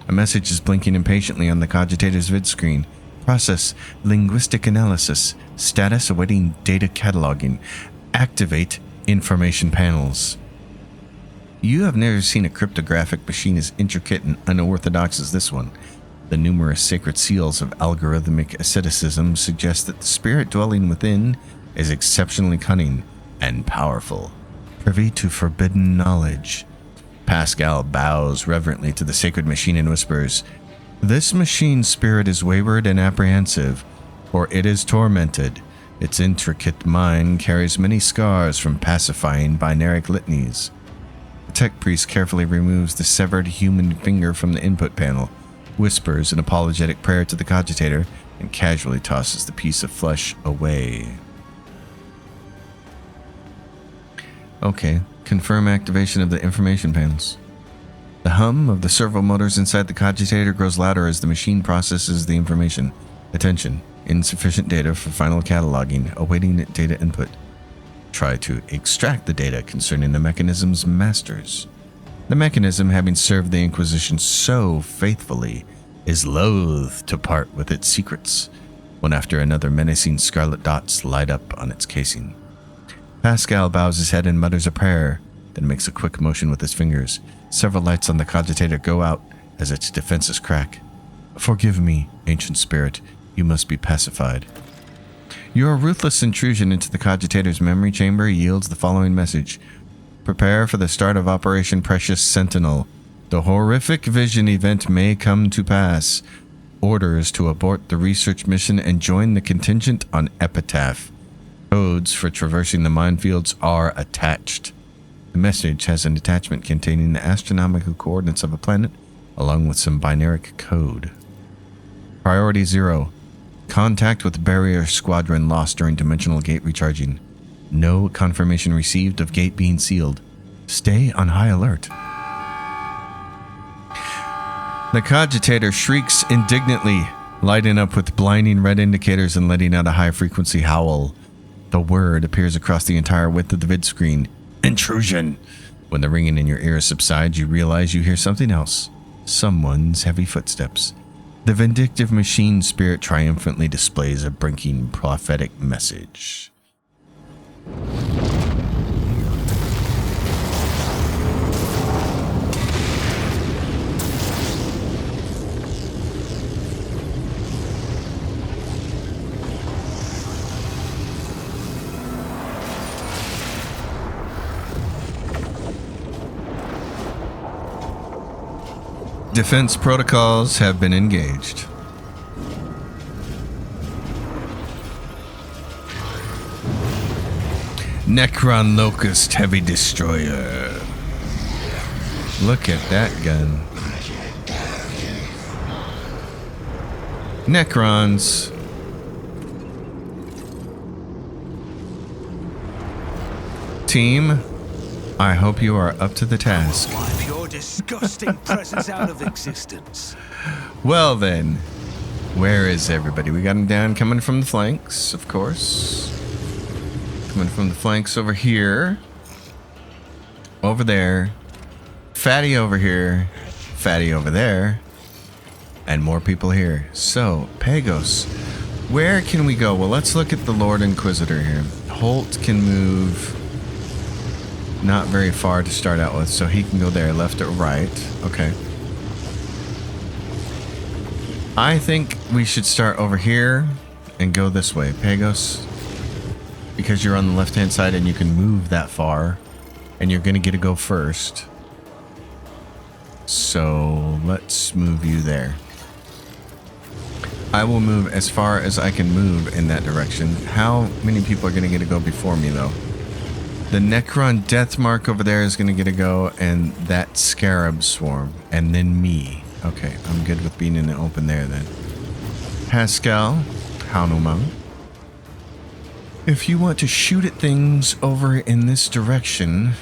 A message is blinking impatiently on the cogitator's vid screen. Process linguistic analysis. Status awaiting data cataloging. Activate information panels. You have never seen a cryptographic machine as intricate and unorthodox as this one. The numerous sacred seals of algorithmic asceticism suggest that the spirit dwelling within is exceptionally cunning and powerful, privy to forbidden knowledge. Pascal bows reverently to the sacred machine and whispers, "This machine spirit is wayward and apprehensive, for it is tormented. Its intricate mind carries many scars from pacifying binaric litanies." The tech priest carefully removes the severed human finger from the input panel, whispers an apologetic prayer to the cogitator, and casually tosses the piece of flesh away. Okay, confirm activation of the information panels. The hum of the servo motors inside the cogitator grows louder as the machine processes the information. Attention, insufficient data for final cataloging, awaiting data input. Try to extract the data concerning the mechanism's masters. The mechanism, having served the Inquisition so faithfully, is loath to part with its secrets. One after another, menacing scarlet dots light up on its casing. Pascal bows his head and mutters a prayer, then makes a quick motion with his fingers. Several lights on the cogitator go out as its defenses crack. "Forgive me, ancient spirit. You must be pacified." Your ruthless intrusion into the cogitator's memory chamber yields the following message. Prepare for the start of Operation Precious Sentinel. The horrific vision event may come to pass. Orders to abort the research mission and join the contingent on Epitaph. Codes for traversing the minefields are attached. The message has an attachment containing the astronomical coordinates of a planet, along with some binaric code. Priority 0. Contact with Barrier Squadron lost during dimensional gate recharging. No confirmation received of gate being sealed. Stay on high alert. The cogitator shrieks indignantly, lighting up with blinding red indicators and letting out a high-frequency howl. The word appears across the entire width of the vid screen. Intrusion! When the ringing in your ears subsides, you realize you hear something else. Someone's heavy footsteps. The vindictive machine spirit triumphantly displays a blinking prophetic message. Defense protocols have been engaged. Necron Locust Heavy Destroyer. Look at that gun. Necrons. Team, I hope you are up to the task. Wipe your disgusting presence out of existence. Well then, where is everybody? We got him down coming from the flanks, of course. Coming from the flanks over here. Over there. Fatty over here. Fatty over there. And more people here. So, Pagos, where can we go? Well, let's look at the Lord Inquisitor here. Holt can move not very far to start out with, so he can go there, left or right. Okay. I think we should start over here and go this way. Pagos, because you're on the left-hand side and you can move that far, and you're going to get to go first. So let's move you there. I will move as far as I can move in that direction. How many people are going to get to go before me, though? The Necron death mark over there is going to get to go, and that Scarab swarm, and then me. Okay, I'm good with being in the open there then. Pascal, Hanuman. If you want to shoot at things over in this direction,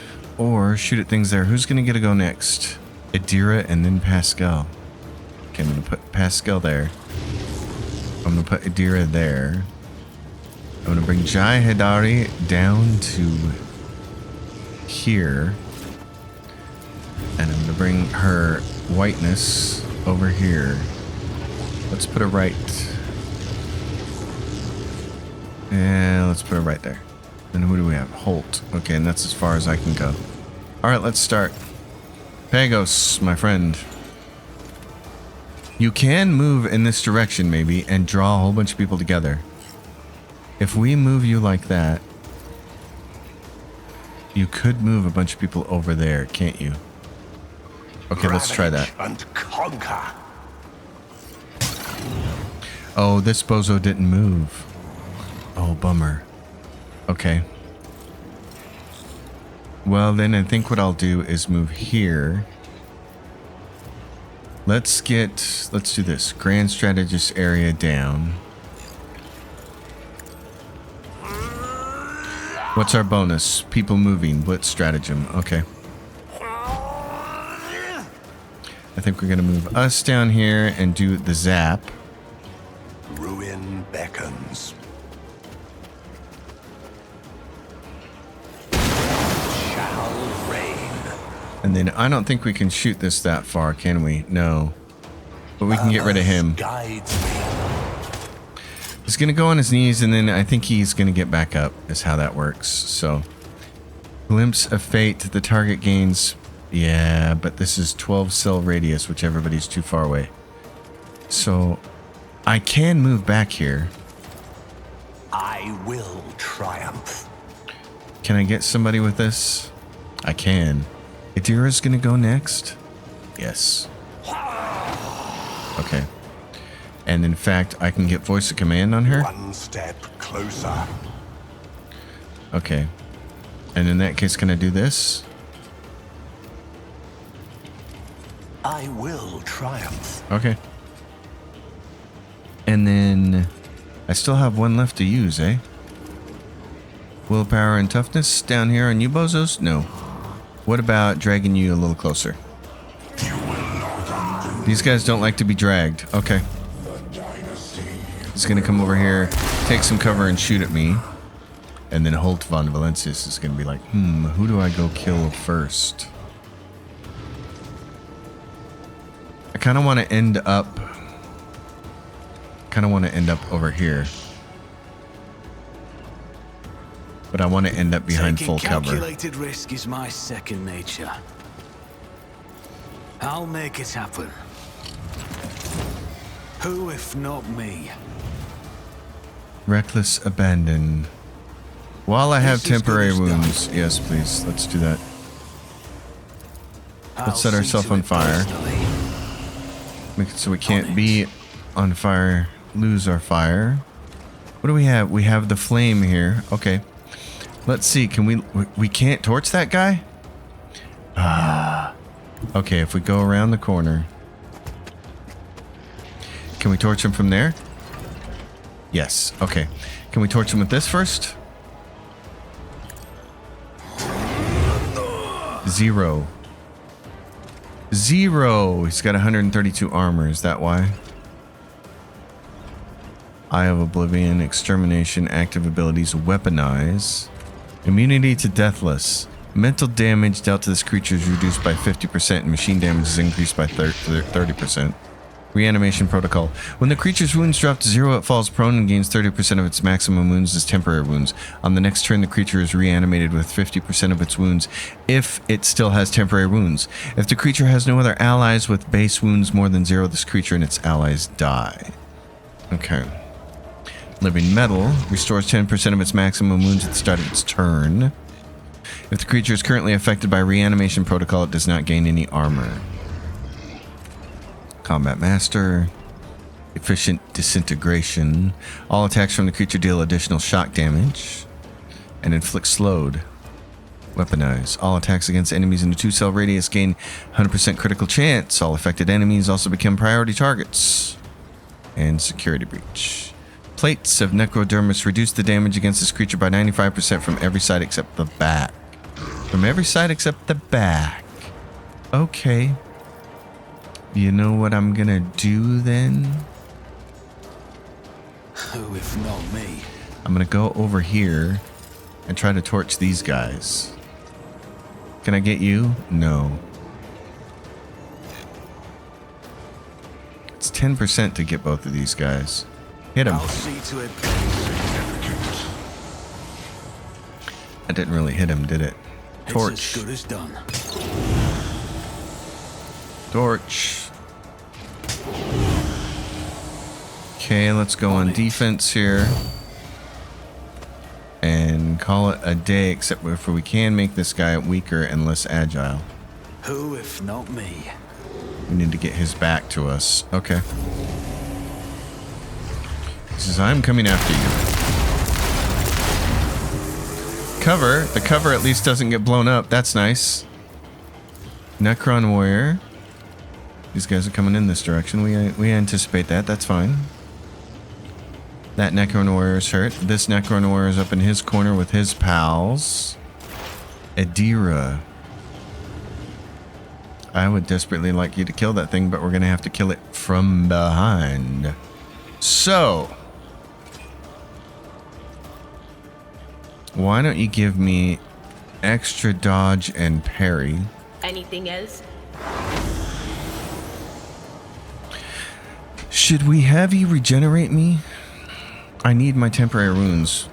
or shoot at things there. Who's going to get to go next? Adira and then Pascal. Okay, I'm going to put Pascal there. I'm going to put Adira there. I'm going to bring Jai Hidari down to here. And I'm going to bring her whiteness over here. Let's put her right. And let's put her right there. And who do we have? Holt. Okay, and that's as far as I can go. Alright, let's start. Pagos, my friend. You can move in this direction, maybe, and draw a whole bunch of people together. If we move you like that, you could move a bunch of people over there, can't you? Okay, let's try that. And conquer. Oh, this bozo didn't move. Oh, bummer. Okay. Well, then I think what I'll do is move here. Let's do this. Grand Strategist area down. What's our bonus? People moving. Blitz stratagem. Okay. I think we're going to move us down here and do the zap. Ruin beckons. And then I don't think we can shoot this that far, can we? No. But we can get rid of him. He's going to go on his knees, and then I think he's going to get back up, is how that works. So, glimpse of fate. The target gains... Yeah, but this is 12 cell radius, which everybody's too far away. So, I can move back here. I will triumph. Can I get somebody with this? I can. Adira's gonna go next? Yes. Okay. And in fact, I can get voice of command on her? One step closer. Okay. And in that case, can I do this? I will triumph. Okay. And then I still have one left to use, eh? Willpower and toughness down here on you bozos? No. What about dragging you a little closer? These guys don't like to be dragged. Okay. He's gonna come over here, take some cover and shoot at me. And then Holt von Valencius is gonna be like, who do I go kill first? I kind of want to end up over here. But I want to end up behind Taking full cover. Calculated risk is my second nature. I'll make it happen. Who if not me? Reckless abandon. While I have This is temporary good wounds. stuff. Yes, please. Let's do that. I'll Let's set see ourselves to on it fire. personally. Make it so we can't it. be on fire, lose our fire. What do we have? We have the flame here. Okay. Let's see. Can we can't torch that guy? Okay, if we go around the corner. Can we torch him from there? Yes. Okay. Can we torch him with this first? 0. 0. He's got 132 armor. Is that why? Eye of Oblivion, Extermination, active abilities, Weaponize. Immunity to Deathless. Mental damage dealt to this creature is reduced by 50% and machine damage is increased by 30%. Reanimation Protocol. When the creature's wounds drop to 0, it falls prone and gains 30% of its maximum wounds as temporary wounds. On the next turn, the creature is reanimated with 50% of its wounds if it still has temporary wounds. If the creature has no other allies with base wounds more than 0, this creature and its allies die. Okay. Living Metal restores 10% of its maximum wounds at the start of its turn. If the creature is currently affected by Reanimation Protocol, it does not gain any armor. Combat Master. Efficient Disintegration. All attacks from the creature deal additional shock damage and inflict slowed. Weaponize. All attacks against enemies in a 2-cell radius gain 100% critical chance. All affected enemies also become priority targets. And Security Breach. Plates of Necrodermis reduce the damage against this creature by 95% from every side except the back. From every side except the back. Okay. You know what I'm gonna do then? Who if not me? I'm gonna go over here and try to torch these guys. Can I get you? No. It's 10% to get both of these guys. Hit them. I'll see to it. I didn't really hit him, did it? Torch. It's as good as done. Torch. Okay, let's go on defense here. And call it a day, except if we can make this guy weaker and less agile. Who if not me? We need to get his back to us. Okay. He says, I'm coming after you. Cover. The cover at least doesn't get blown up. That's nice. Necron warrior. These guys are coming in this direction. We anticipate that. That's fine. That Necron warrior is hurt. This Necron warrior is up in his corner with his pals. Adira. I would desperately like you to kill that thing, but we're going to have to kill it from behind. So, why don't you give me extra dodge and parry? Anything else? Should we have you regenerate me? I need my temporary wounds.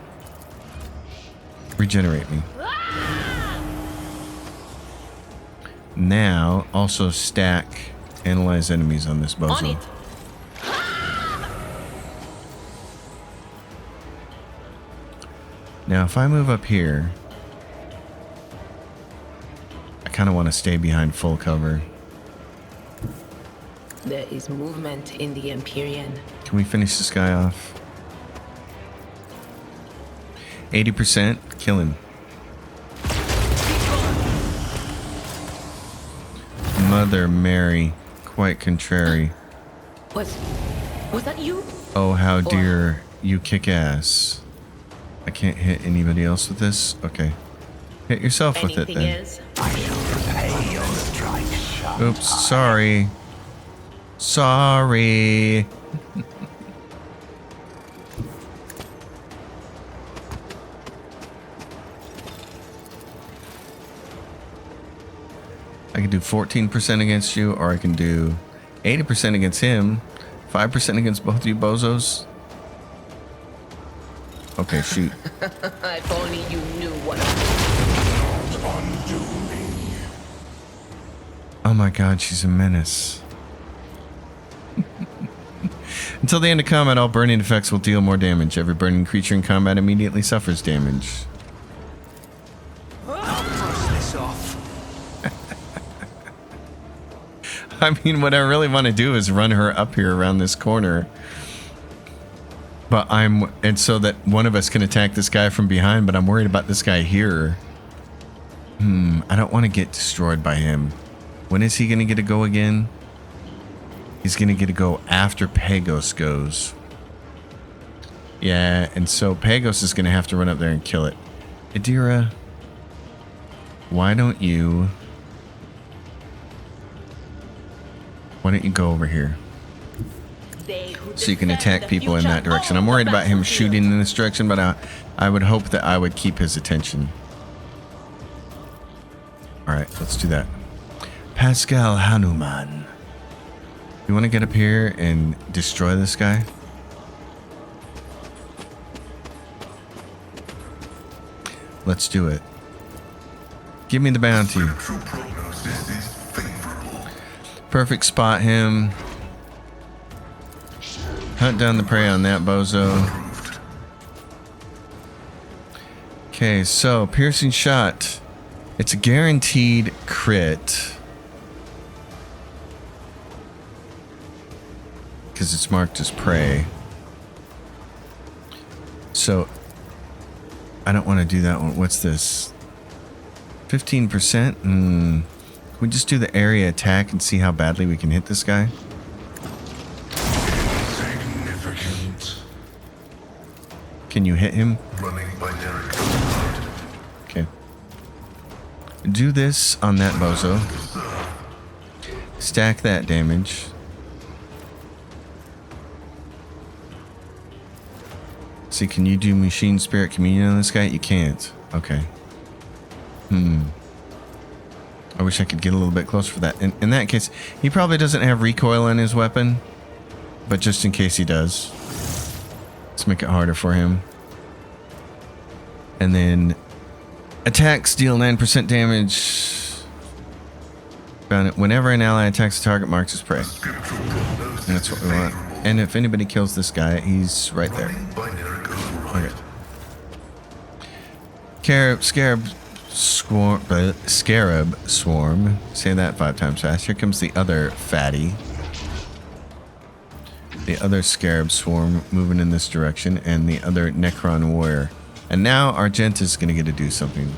Regenerate me. Now, also stack analyze enemies on this bozo. On it. Now, if I move up here, I kind of want to stay behind full cover. There is movement in the Empyrean. Can we finish this guy off? 80%, kill him. Mother Mary, quite contrary. Was that you? Oh, how dear, you kick ass. I can't hit anybody else with this? Okay. Hit yourself with it Anything then. else? Oops, sorry. Sorry. I can do 14% against you, or I can do 80% against him, 5% against both of you bozos. Okay, shoot. If only you knew what. Oh my god, she's a menace. Until the end of combat, all burning effects will deal more damage. Every burning creature in combat immediately suffers damage. I'll brush this off. I mean, what I really want to do is run her up here around this corner. But and so that one of us can attack this guy from behind, but I'm worried about this guy here. I don't want to get destroyed by him. When is he going to get to go again? He's going to get to go after Pagos goes. Yeah, and so Pagos is going to have to run up there and kill it. Adira, why don't you go over here? So you can attack people in that direction. I'm worried about him shooting in this direction, but I would hope that I would keep his attention. Alright, let's do that. Pascal Hanuman. You want to get up here and destroy this guy? Let's do it. Give me the bounty. Perfect spot him. Hunt down the prey on that bozo. Okay, so piercing shot. It's a guaranteed crit. Because it's marked as prey. So I don't want to do that one. What's this? 15%? Can we just do the area attack and see how badly we can hit this guy? Can you hit him? Okay. do this on that bozo. Stack that damage. See, can you do Machine Spirit Communion on this guy? You can't. Okay. I wish I could get a little bit closer for that. In that case, he probably doesn't have recoil in his weapon. But just in case he does, let's make it harder for him. And then attacks deal 9% damage. Found it. Whenever an ally attacks a target, marks as prey. And that's what we want. And if anybody kills this guy, he's right there. Okay. Scarab swarm. Say that 5 times fast. Here comes the other fatty. The other scarab swarm moving in this direction, and the other Necron warrior. And now Argenta's gonna get to do something.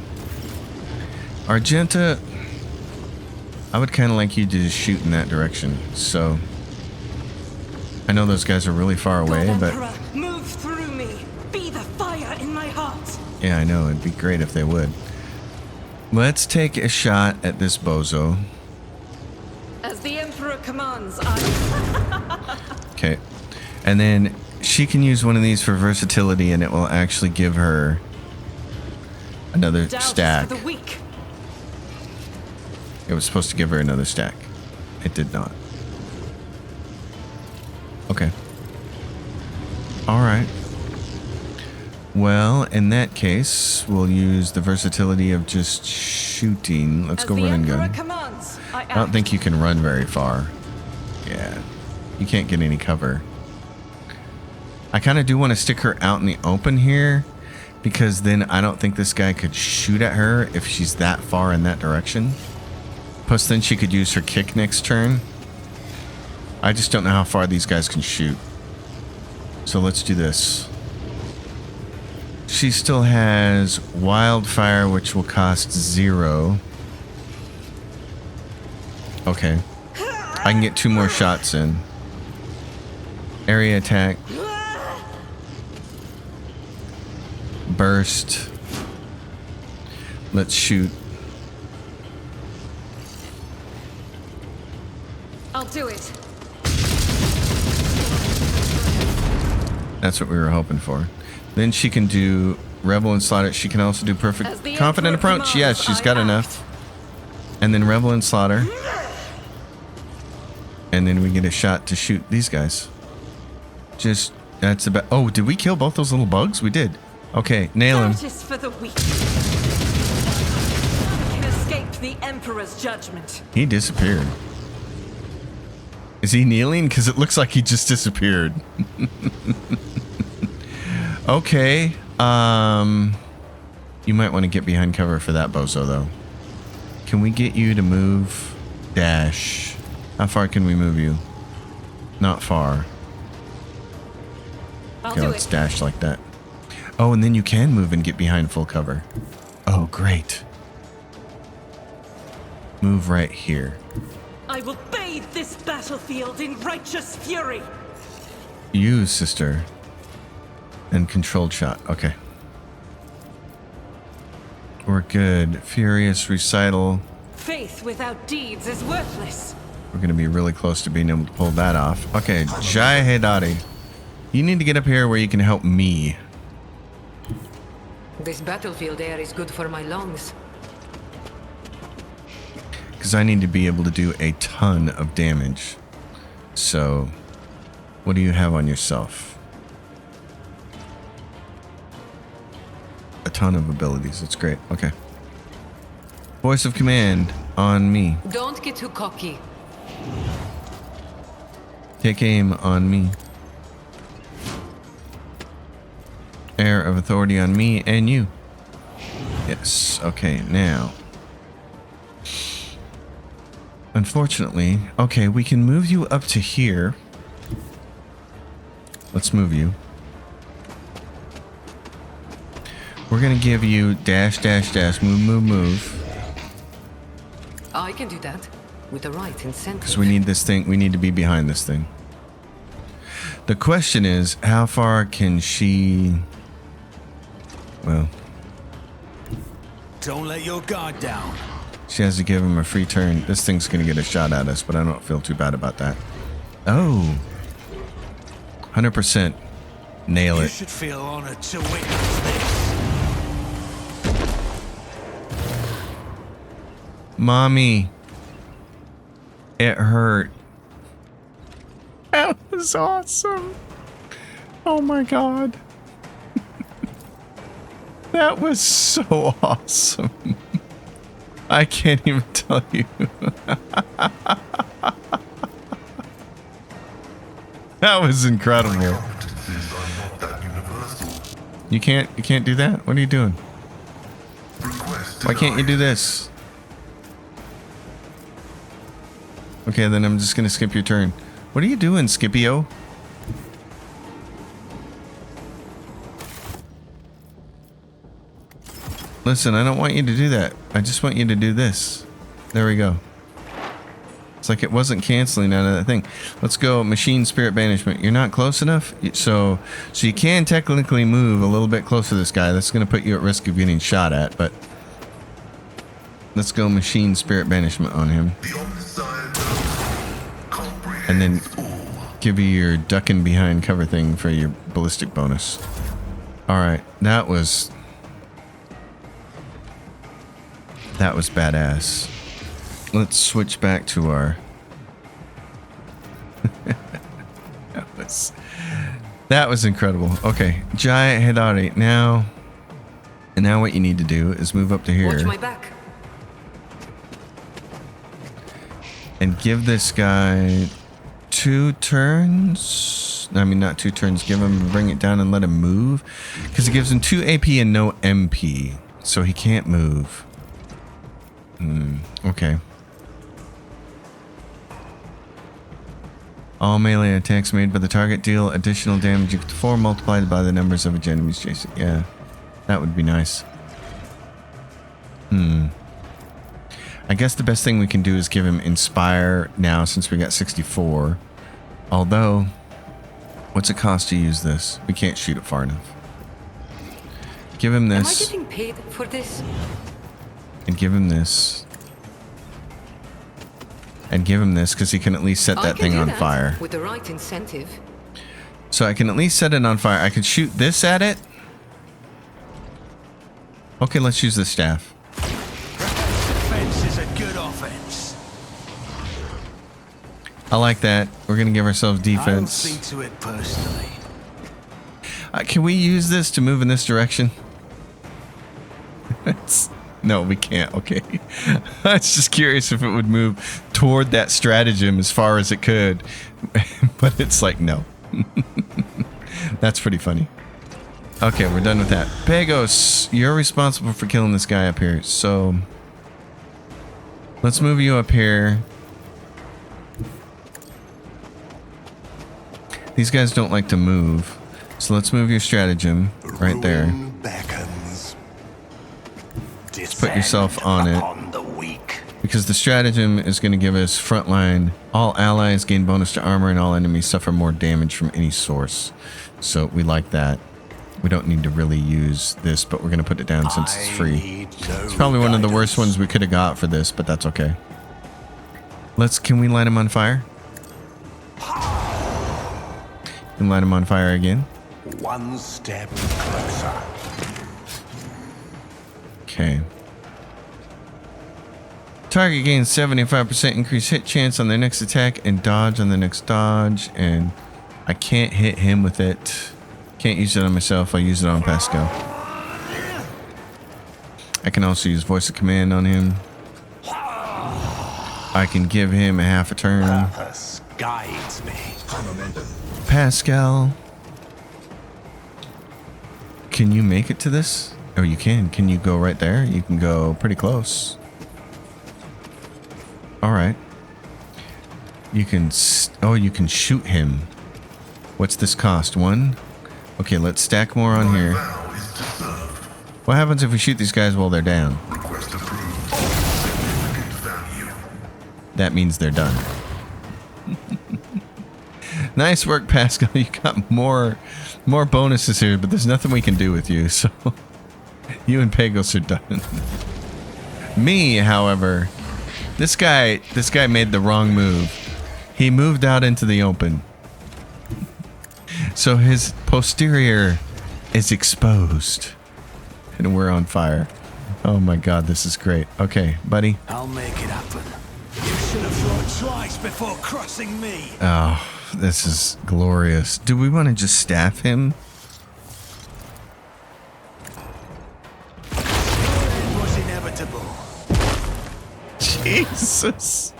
Argenta, I would kind of like you to just shoot in that direction. So I know those guys are really far away, but move through me. Be the fire in my heart. yeah, I know it'd be great if they would. Let's take a shot at this bozo. As the Emperor commands, Okay, and then she can use one of these for versatility, and it will actually give her another stack. For the weak. It was supposed to give her another stack. It did not. Okay. All right. Well, in that case, we'll use the versatility of just shooting. Let's go run and gun. Commands, I don't think you can run very far. Yeah. You can't get any cover. I kind of do want to stick her out in the open here, because then I don't think this guy could shoot at her if she's that far in that direction. Plus then she could use her kick next turn. I just don't know how far these guys can shoot. So let's do this. She still has wildfire, which will cost 0. Okay. I can get 2 more shots in. Area attack. Burst. Let's shoot. I'll do it. That's what we were hoping for. Then she can do Rebel and Slaughter. She can also do Perfect Confident Approach. Yes, she's got enough. And then Rebel and Slaughter. And then we get a shot to shoot these guys. Just, that's about... Oh, did we kill both those little bugs? We did. Okay, nail him. Justice for the weak. Can escape the Emperor's judgment. He disappeared. Is he kneeling? Because it looks like he just disappeared. Okay. You might want to get behind cover for that bozo, though. Can we get you to move? Dash. How far can we move you? Not far. Okay, let's dash like that. Oh, and then you can move and get behind full cover. Oh, great. Move right here. I will bathe this battlefield in righteous fury. Use, sister. And controlled shot. Okay. We're good. Furious recital. Faith without deeds is worthless. We're going to be really close to being able to pull that off. Okay, Jai Hedari. You need to get up here where you can help me. This battlefield air is good for my lungs. Because I need to be able to do a ton of damage. So, what do you have on yourself? A ton of abilities. That's great. Okay. Voice of command on me. Don't get too cocky. Take aim on me. Air of authority on me and you. Yes. Okay, now. Unfortunately, okay, we can move you up to here. Let's move you. We're gonna give you dash, dash, dash, move, move, move. I can do that with the right incentive. Because we need this thing, we need to be behind this thing. The question is, how far can she... Well... Don't let your guard down. She has to give him a free turn. This thing's going to get a shot at us, but I don't feel too bad about that. Oh. 100%. Nail You it. should feel honored to witness this. Mommy. It hurt. That was awesome. Oh my god. That was so awesome. I can't even tell you. That was incredible. You can't do that? What are you doing? Why can't you do this? Okay, then I'm just gonna skip your turn. What are you doing, Scipio? Listen, I don't want you to do that. I just want you to do this. There we go. It's like it wasn't canceling out of that thing. Let's go machine spirit banishment. You're not close enough? So you can technically move a little bit closer to this guy. That's going to put you at risk of getting shot at, but let's go machine spirit banishment on him. And then give you your ducking behind cover thing for your ballistic bonus. Alright, that was badass. Let's switch back to our... that was incredible. Okay, Giant Hidari. Now what you need to do is move up to here. Watch my back. And give this guy 2 turns. I mean, not 2 turns. Bring it down and let him move. Because it gives him 2 AP and no MP. So he can't move. Okay. All melee attacks made by the target deal additional damage equal to 4 multiplied by the numbers of enemies chasing. Yeah, that would be nice. I guess the best thing we can do is give him Inspire now since we got 64. Although, what's it cost to use this? We can't shoot it far enough. Give him this. Am I getting paid for this? And give him this. And give him this because he can at least set that thing on fire. With the right incentive. So I can at least set it on fire. I could shoot this at it. Okay, let's use the staff. Defense is a good offense. I like that. We're going to give ourselves I don't defense. see to it personally. Can we use this to move in this direction? No, we can't. Okay. I was just curious if it would move toward that stratagem as far as it could. But it's like, no. That's pretty funny. Okay, we're done with that. Pagos, you're responsible for killing this guy up here. So let's move you up here. These guys don't like to move. So let's move your stratagem right there. Put yourself on it. Because the stratagem is going to give us frontline. All allies gain bonus to armor and all enemies suffer more damage from any source. So we like that. We don't need to really use this, but we're going to put it down since it's free. It's probably one of the worst ones we could have got for this, but that's okay. Can we light him on fire? And light him on fire again. One step closer. Okay. Target gains 75% increased hit chance on their next attack and dodge on the next dodge. And I can't hit him with it. Can't use it on myself. I'll use it on Pascal. I can also use voice of command on him. I can give him a half a turn. Purpose guides me. Pascal. Can you make it to this? Oh, you can. Can you go right there? You can go pretty close. All right. You can... you can shoot him. What's this cost? 1? Okay, let's stack more on here. What happens if we shoot these guys while they're down? That means they're done. Nice work, Pascal. You got more bonuses here, but there's nothing we can do with you, so... You and Pagos are done. Me, however, this guy made the wrong move. He moved out into the open. So his posterior is exposed. And we're on fire. Oh my god, this is great. Okay, buddy. I'll make it happen. You should have thought twice before crossing me. Oh, this is glorious. Do we want to just staff him? It was inevitable. Jesus.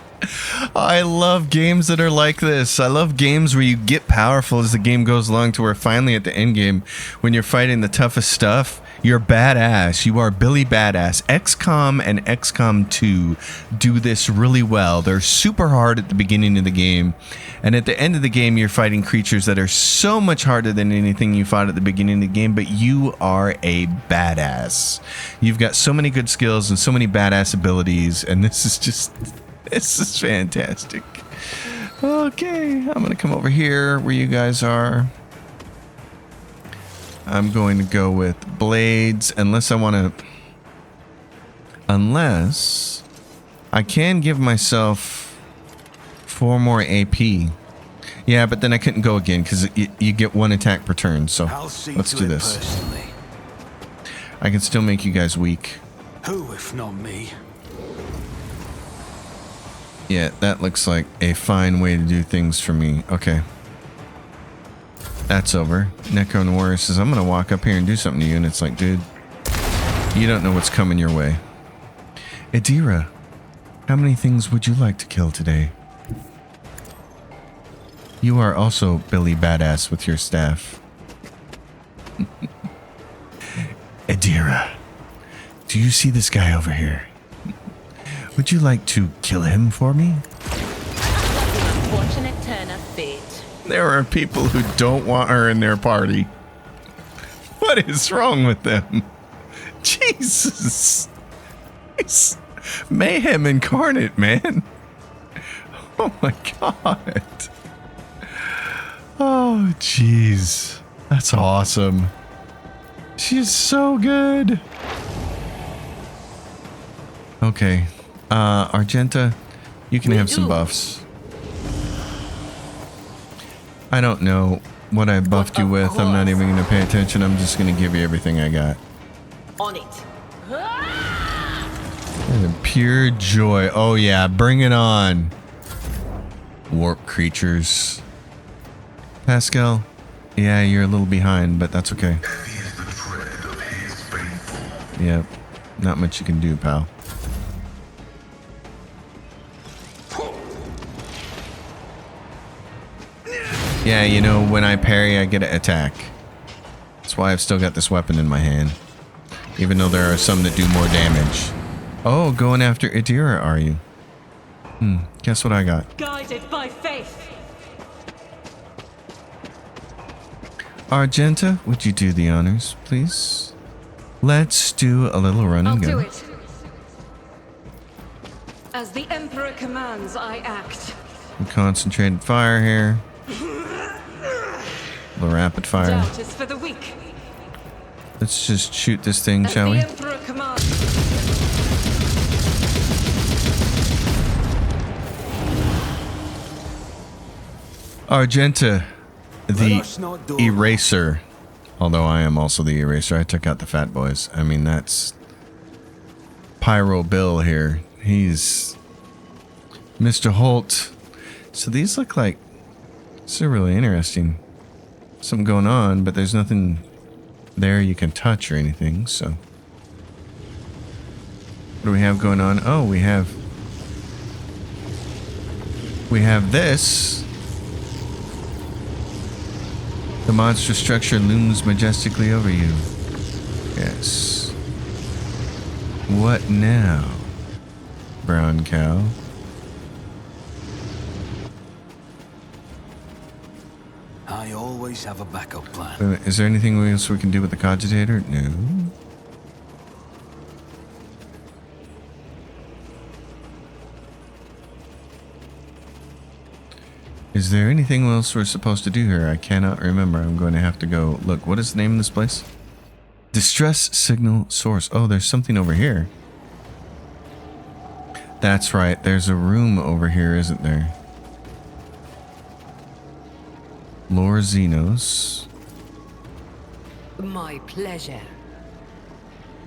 I love games that are like this. I love games where you get powerful as the game goes along to where finally at the end game, when you're fighting the toughest stuff, you're badass. You are Billy Badass. XCOM and XCOM 2 do this really well. They're super hard at the beginning of the game. And at the end of the game, you're fighting creatures that are so much harder than anything you fought at the beginning of the game, but you are a badass. You've got so many good skills and so many badass abilities, and this is fantastic. Okay, I'm going to come over here where you guys are. I'm going to go with blades unless I can give myself 4 more AP. Yeah, but then I couldn't go again because you get 1 attack per turn. So let's do this. Personally. I can still make you guys weak. Who, if not me? Yeah, that looks like a fine way to do things for me. Okay. That's over. Necron Warrior says, I'm going to walk up here and do something to you. And it's like, dude, you don't know what's coming your way. Adira, how many things would you like to kill today? You are also Billy Badass with your staff. Adira, do you see this guy over here? Would you like to kill him for me? Unfortunate turn of fate. There are people who don't want her in their party. What is wrong with them? Jesus. It's mayhem incarnate, man. Oh my god. Oh, jeez. That's awesome. She's so good. Okay. Argenta, you can have some buffs. I don't know what I buffed you with. I'm not even going to pay attention. I'm just going to give you everything I got. On it. And pure joy. Oh yeah, bring it on. Warp creatures. Pascal, yeah, you're a little behind, but that's okay. Yep, not much you can do, pal. Yeah, you know, when I parry, I get an attack. That's why I've still got this weapon in my hand. Even though there are some that do more damage. Oh, going after Adira, are you? Guess what I got? Guided by faith. Argenta, would you do the honors, please? Let's do a little run I'll and do go. it. As the Emperor commands, I act. Concentrated fire here. The rapid fire. Doubt is for the weak. Let's just shoot this thing, As shall the we? Emperor commands. Argenta, Let the us not do eraser. Although I am also the eraser. I took out the fat boys. I mean, that's Pyro Bill here. He's Mr. Holt. So these look like, this is really interesting. Something going on, but there's nothing there you can touch or anything, so. What do we have going on? Oh, we have this. The monster structure looms majestically over you. Yes. What now, brown cow? I always have a backup plan. Is there anything else we can do with the cogitator? No. Is there anything else we're supposed to do here? I cannot remember. I'm going to have to go look. What is the name of this place? Distress signal source. Oh, there's something over here. That's right. There's a room over here, isn't there? Lord Xenos. My pleasure.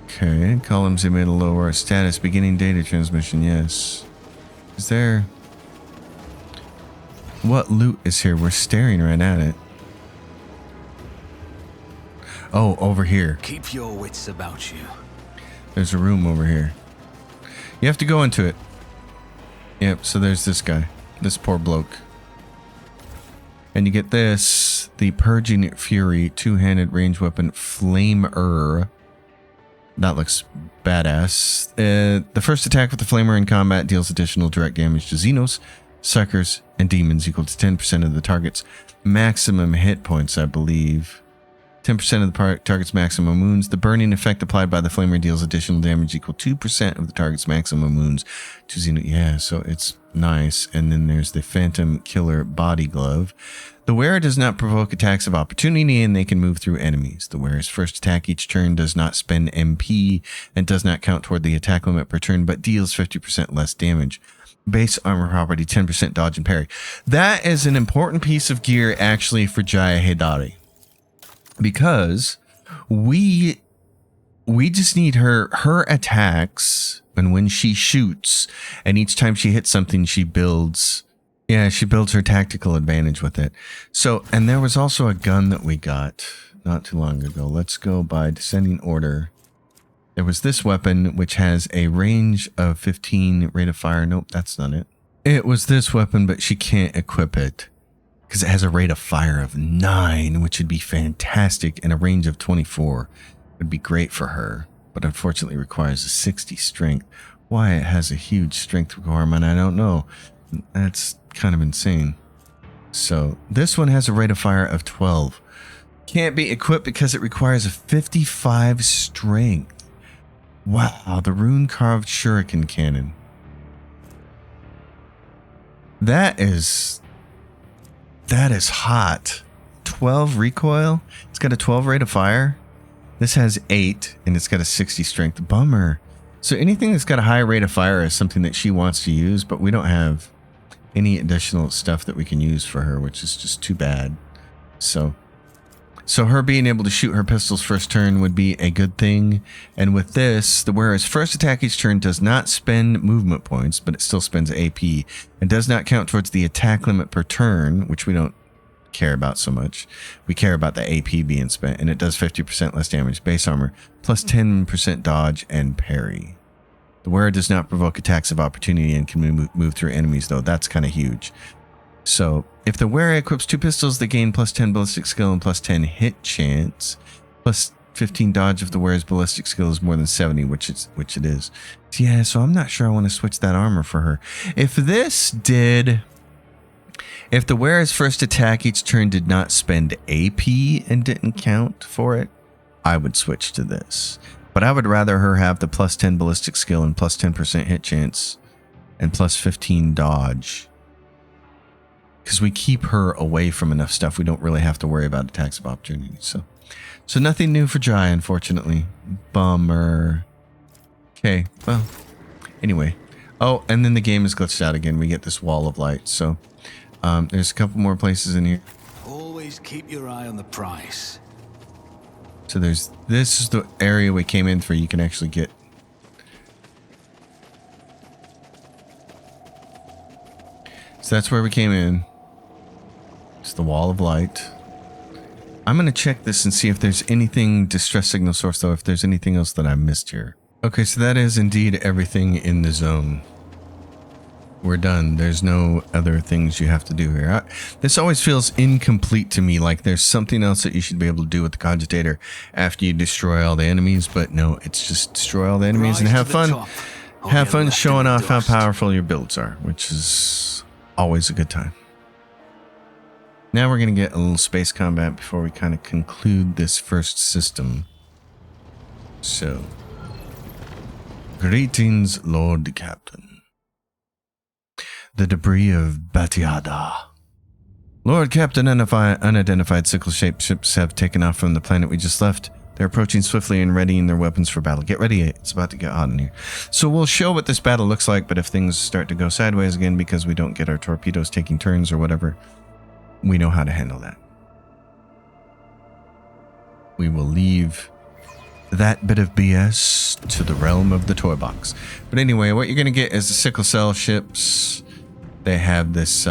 Okay. Columns emit a lower status. Beginning data transmission. Yes. Is there... What loot is here? We're staring right at it. Oh, over here. Keep your wits about you. There's a room over here. You have to go into it. Yep, so there's this guy. This poor bloke. And you get this. The Purging Fury two-handed range weapon Flamer. That looks badass. The first attack with the Flamer in combat deals additional direct damage to Xenos, Suckers, and Demons equal to 10% of the target's maximum hit points, I believe. 10% of the target's maximum wounds. The burning effect applied by the Flamer deals additional damage equal to 2% of the target's maximum wounds to Xenos. Yeah, so it's nice. And then there's the Phantom Killer Body Glove. The wearer does not provoke attacks of opportunity, and they can move through enemies. The wearer's first attack each turn does not spend MP and does not count toward the attack limit per turn, but deals 50% less damage. Base armor property, 10% dodge and parry. That is an important piece of gear actually for Jaya Heidari. Because we just need her attacks, and when she shoots, and each time she hits something, she builds her tactical advantage with it. So, and there was also a gun that we got not too long ago. Let's go by descending order. There was this weapon, which has a range of 15 rate of fire. Nope, that's not it. It was this weapon, but she can't equip it because it has a rate of fire of 9, which would be fantastic, and a range of 24 would be great for her, but unfortunately requires a 60 strength. Why it has a huge strength requirement, I don't know. That's kind of insane. So this one has a rate of fire of 12. Can't be equipped because it requires a 55 strength. Wow, the rune carved shuriken cannon. That is hot. 12 recoil. It's got a 12 rate of fire. This has 8 and it's got a 60 strength. Bummer. So anything that's got a high rate of fire is something that she wants to use, but we don't have any additional stuff that we can use for her, which is just too bad. So her being able to shoot her pistols first turn would be a good thing. And with this, the wearer's first attack each turn does not spend movement points, but it still spends AP and does not count towards the attack limit per turn, which we don't care about so much. We care about the AP being spent, and it does 50% less damage. Base armor plus 10% dodge and parry. The wearer does not provoke attacks of opportunity and can move through enemies, though. That's kind of huge. So if the wearer equips 2 pistols, they gain plus 10 ballistic skill and plus 10 hit chance, plus 15 dodge if the wearer's ballistic skill is more than 70, which it is. Yeah, so I'm not sure I want to switch that armor for her. If the wearer's first attack each turn did not spend AP and didn't count for it, I would switch to this. But I would rather her have the plus 10 ballistic skill and plus 10% hit chance and plus 15 dodge. Because we keep her away from enough stuff, we don't really have to worry about attacks of opportunity. So nothing new for Jai, unfortunately. Bummer. Okay, well, anyway. Oh, and then the game is glitched out again. We get this wall of light. So there's a couple more places in here. Always keep your eye on the prize. So this is the area we came in for. You can actually get. So that's where we came in. It's the wall of light. I'm going to check this and see if there's anything distress signal source, though, if there's anything else that I missed here. Okay, so that is indeed everything in the zone. We're done. There's no other things you have to do here. This always feels incomplete to me, like there's something else that you should be able to do with the cogitator after you destroy all the enemies, but no, it's just destroy all the enemies and have fun. Have fun showing off how powerful your builds are, which is always a good time. Now we're going to get a little space combat before we kind of conclude this first system. So, greetings, Lord Captain. The debris of Batiada. Lord Captain, unidentified sickle-shaped ships have taken off from the planet we just left. They're approaching swiftly and readying their weapons for battle. Get ready, it's about to get hot in here. So we'll show what this battle looks like, but if things start to go sideways again because we don't get our torpedoes taking turns or whatever, we know how to handle that. We will leave that bit of BS to the realm of the toy box. But anyway, what you're going to get is the sickle cell ships. They have this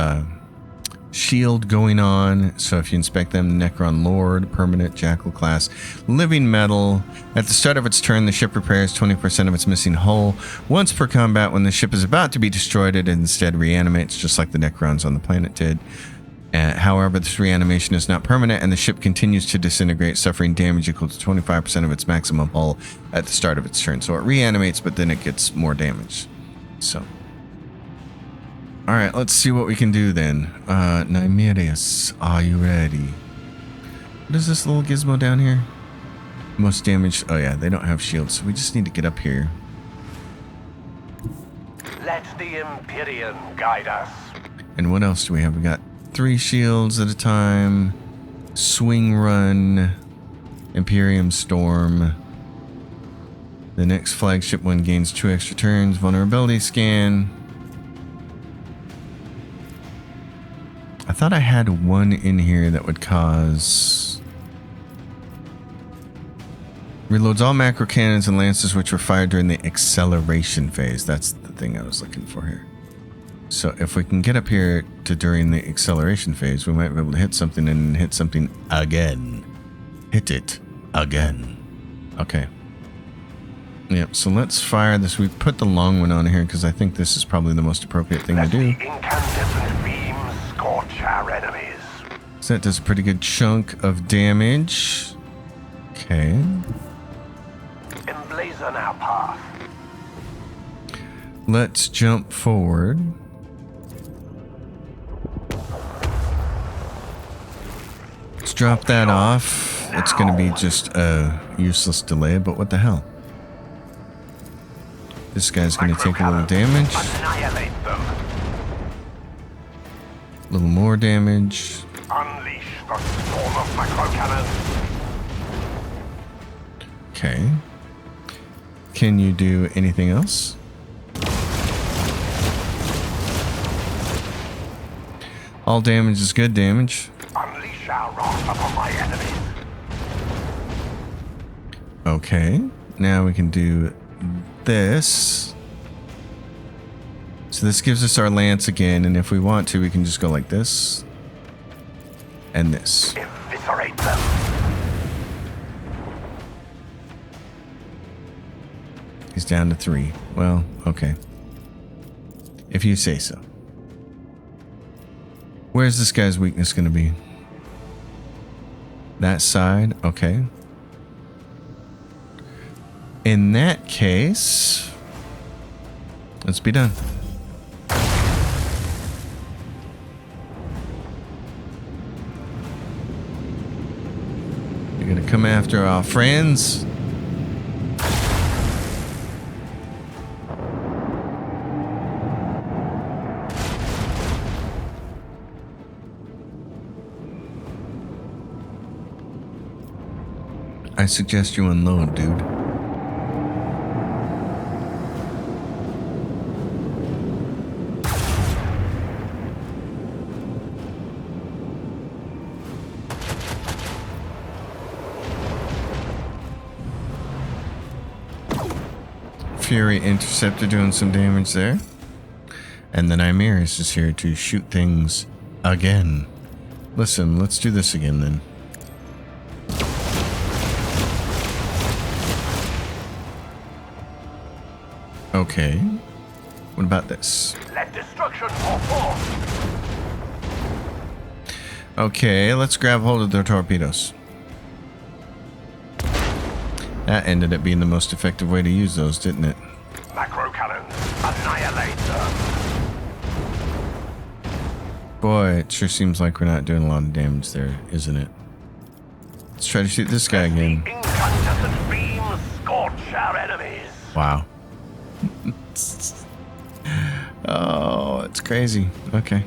shield going on. So if you inspect them, Necron Lord, permanent Jackal class, living metal. At the start of its turn, the ship repairs 20% of its missing hull. Once per combat, when the ship is about to be destroyed, it instead reanimates, just like the Necrons on the planet did. However, this reanimation is not permanent, and the ship continues to disintegrate, suffering damage equal to 25% of its maximum hull at the start of its turn. So it reanimates, but then it gets more damage. So, all right, let's see what we can do then. Nymerius, are you ready? What is this little gizmo down here? Most damage. Oh yeah, they don't have shields, so we just need to get up here. Let the Empyrean guide us. And what else do we have? We got 3 shields at a time, swing run, Imperium Storm. The next flagship one gains 2 extra turns, vulnerability scan. I thought I had one in here that would cause... Reloads all macro cannons and lances which were fired during the acceleration phase. That's the thing I was looking for here. So if we can get up here to during the acceleration phase, we might be able to hit something and hit something again. Hit it again. Okay. Yep, so let's fire this. We put the long one on here because I think this is probably the most appropriate thing to do. The incandescent beams scorch our enemies. So that does a pretty good chunk of damage. Okay. Emblazon our path. Let's jump forward. Let's drop that off. It's going to be just a useless delay, but what the hell? This guy's going to take a little damage. Annihilate them. A little more damage. Unleash the storm of microcannons. Okay. Can you do anything else? All damage is good damage. Unleash our wrath upon my enemies. Okay. Now we can do this. So this gives us our lance again, and if we want to, we can just go like this. And this. Eviscerate them. He's down to 3. Well, okay. If you say so. Where's this guy's weakness going to be? That side? Okay. In that case, let's be done. You're going to come after our friends? I suggest you unload, dude. Fury Interceptor doing some damage there. And then Nymerius is here to shoot things again. Listen, let's do this again then. Okay. What about this? Let destruction pour forth. Okay, let's grab hold of their torpedoes. That ended up being the most effective way to use those, didn't it? Macro cannons, annihilate them. Boy, it sure seems like we're not doing a lot of damage there, isn't it? Let's try to shoot this guy again. The incandescent beams scorch our enemies. Wow. Oh, it's crazy. Okay.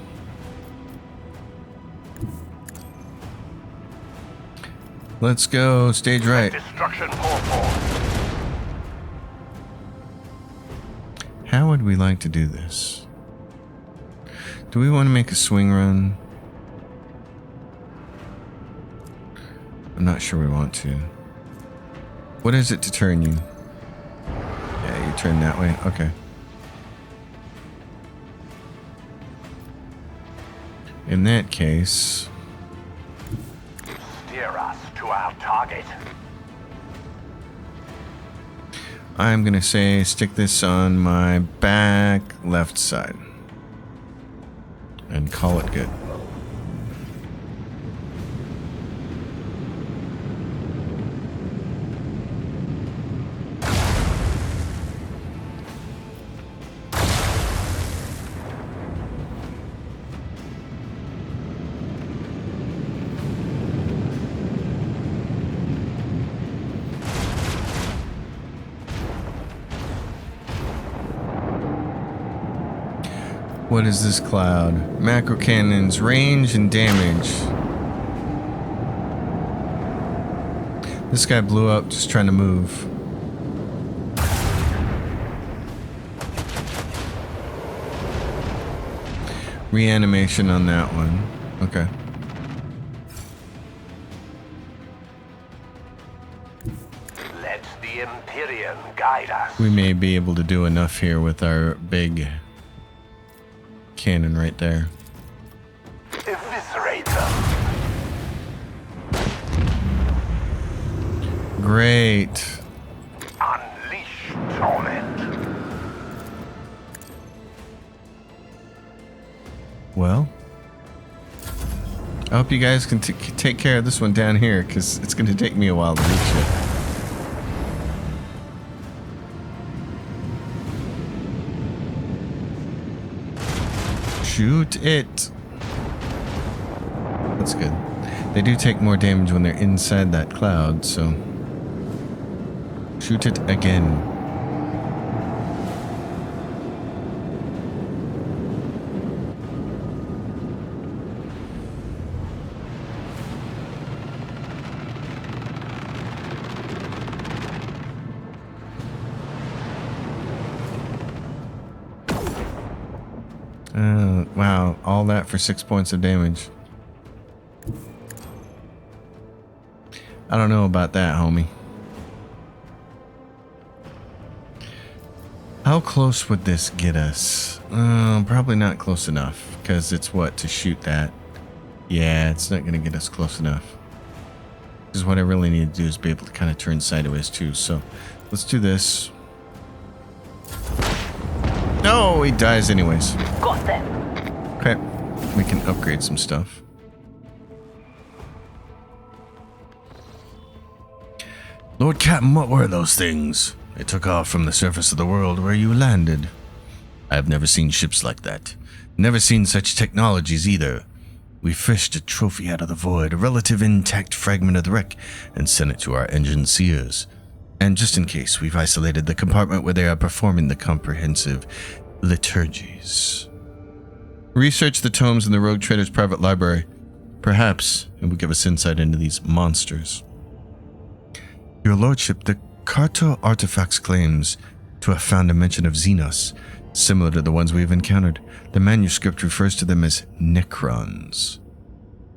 Let's go. Stage right. Destruction pour forth. How would we like to do this? Do we want to make a swing run? I'm not sure we want to. What is it to turn you? Yeah, you turn that way. Okay. In that case, Steer us to our target. I'm gonna say stick this on my back left side and call it good. What is this cloud? Macro cannons, range and damage. This guy blew up just trying to move. Reanimation on that one. Okay. Let the Empyrean guide us. We may be able to do enough here with our big cannon right there. Eviscerate them. Great. Unleash torment. Well, I hope you guys can take care of this one down here, because it's going to take me a while to reach it. Shoot it. That's good. They do take more damage when they're inside that cloud, so shoot it again. Wow, all that for 6 points of damage. I don't know about that, homie. How close would this get us? Probably not close enough, because it's what, to shoot that? Yeah, it's not going to get us close enough. Because what I really need to do is be able to kind of turn sideways too, so let's do this. No, he dies anyways. Got them. Okay, we can upgrade some stuff. Lord Captain, what were those things? They took off from the surface of the world where you landed. I have never seen ships like that. Never seen such technologies either. We fished a trophy out of the void, a relative intact fragment of the wreck, and sent it to our engine seers. And just in case, we've isolated the compartment where they are performing the comprehensive liturgies. Research the tomes in the Rogue Trader's private library. Perhaps it will give us insight into these monsters. Your Lordship, the Carto artifacts claims to have found a mention of Xenos, similar to the ones we've encountered. The manuscript refers to them as Necrons.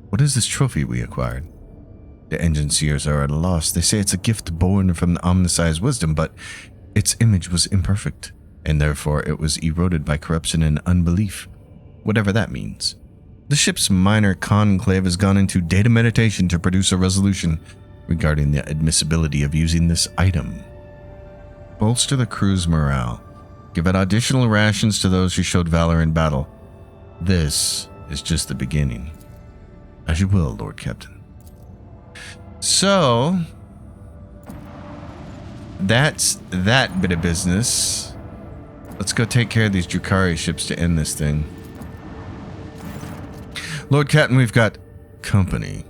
What is this trophy we acquired? The engine seers are at a loss. They say it's a gift born from the omnisci's wisdom, but its image was imperfect, and therefore it was eroded by corruption and unbelief, whatever that means. The ship's minor conclave has gone into data meditation to produce a resolution regarding the admissibility of using this item. Bolster the crew's morale. Give out additional rations to those who showed valor in battle. This is just the beginning. As you will, Lord Captain. So, that's that bit of business. Let's go take care of these Drukhari ships to end this thing. Lord Captain, we've got company.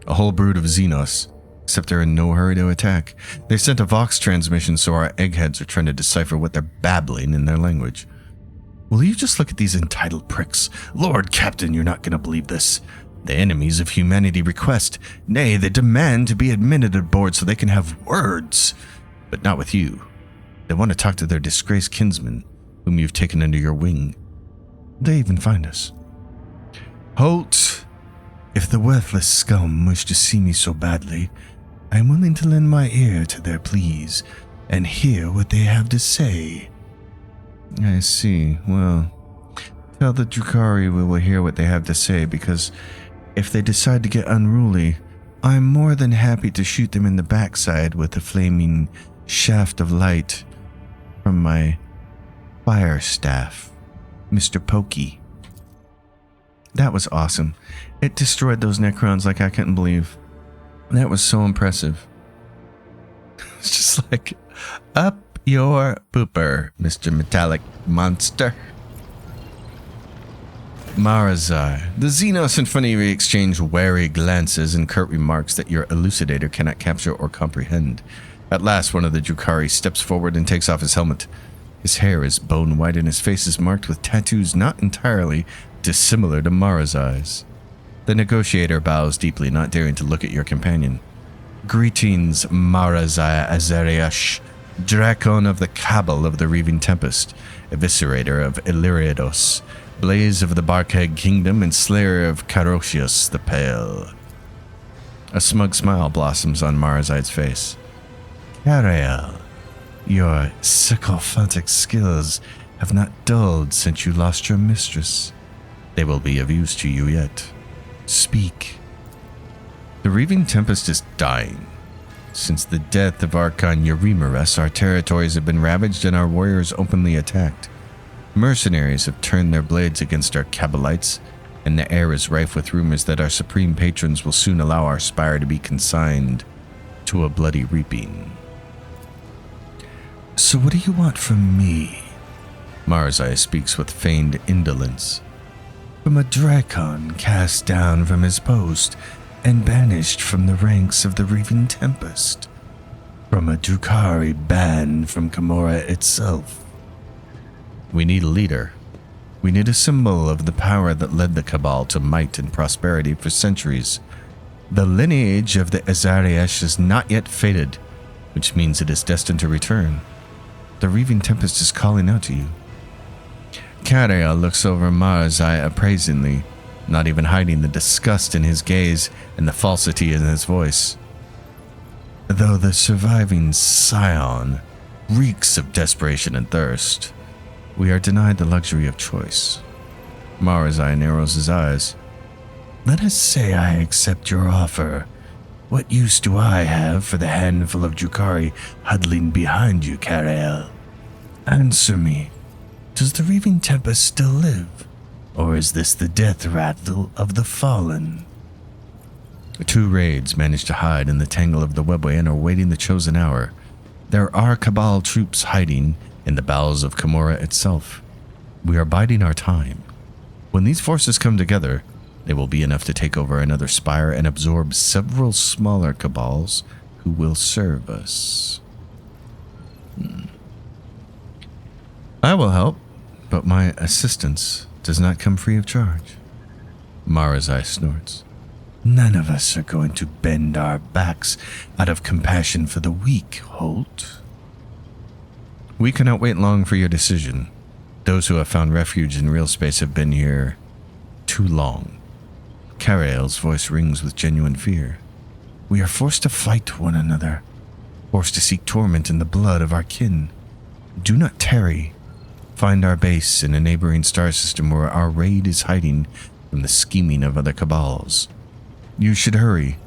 A whole brood of Xenos, except they're in no hurry to attack. They sent a Vox transmission, so our eggheads are trying to decipher what they're babbling in their language. Will you just look at these entitled pricks? Lord Captain, you're not going to believe this. The enemies of humanity request, nay, they demand to be admitted aboard so they can have words. But not with you. They want to talk to their disgraced kinsmen, whom you've taken under your wing. They even find us. Holt, if the worthless scum wish to see me so badly, I am willing to lend my ear to their pleas and hear what they have to say. I see. Well, tell the Drukhari we will hear what they have to say, because if they decide to get unruly, I'm more than happy to shoot them in the backside with a flaming shaft of light from my fire staff, Mr. Pokey. That was awesome. It destroyed those Necrons like I couldn't believe. That was so impressive. It's just like, up your pooper, Mr. Metallic Monster. Marazai. The Xenos in front of you exchange wary glances and curt remarks that your elucidator cannot capture or comprehend. At last, one of the Drukhari steps forward and takes off his helmet. His hair is bone white and his face is marked with tattoos not entirely dissimilar to Marazai's. The negotiator bows deeply, not daring to look at your companion. Greetings, Marazai Azariash, Dracon of the Cabal of the Reaving Tempest, Eviscerator of Illyriados, Blaze of the Barkheg Kingdom, and Slayer of Carosius the Pale. A smug smile blossoms on Marazai's face. Cariel, your sycophantic skills have not dulled since you lost your mistress. They will be of use to you yet. Speak. The Reaving Tempest is dying. Since the death of Archon Eurymerus, our territories have been ravaged and our warriors openly attacked. Mercenaries have turned their blades against our Cabalites, and the air is rife with rumors that our supreme patrons will soon allow our spire to be consigned to a bloody reaping. So what do you want from me? Marazai speaks with feigned indolence. From a Dracon cast down from his post and banished from the ranks of the Reaving Tempest. From a Drukhari banned from Camorra itself. We need a leader. We need a symbol of the power that led the Cabal to might and prosperity for centuries. The lineage of the Azariash is not yet faded, which means it is destined to return. The Reaving Tempest is calling out to you. Cariel looks over Marazai appraisingly, not even hiding the disgust in his gaze and the falsity in his voice. Though the surviving scion reeks of desperation and thirst, we are denied the luxury of choice. Marazai narrows his eyes. Let us say I accept your offer. What use do I have for the handful of Drukhari huddling behind you, Cariel? Answer me. Does the Reaving Tempest still live? Or is this the death rattle of the fallen? Two raids managed to hide in the tangle of the webway and are waiting the chosen hour. There are Cabal troops hiding in the bowels of Camorra itself. We are biding our time. When these forces come together, they will be enough to take over another spire and absorb several smaller Cabals who will serve us. I will help, but my assistance does not come free of charge. Marazai snorts. None of us are going to bend our backs out of compassion for the weak, Holt. We cannot wait long for your decision. Those who have found refuge in real space have been here too long. Cariel's voice rings with genuine fear. We are forced to fight one another, forced to seek torment in the blood of our kin. Do not tarry. Find our base in a neighboring star system where our raid is hiding from the scheming of other Cabals. You should hurry.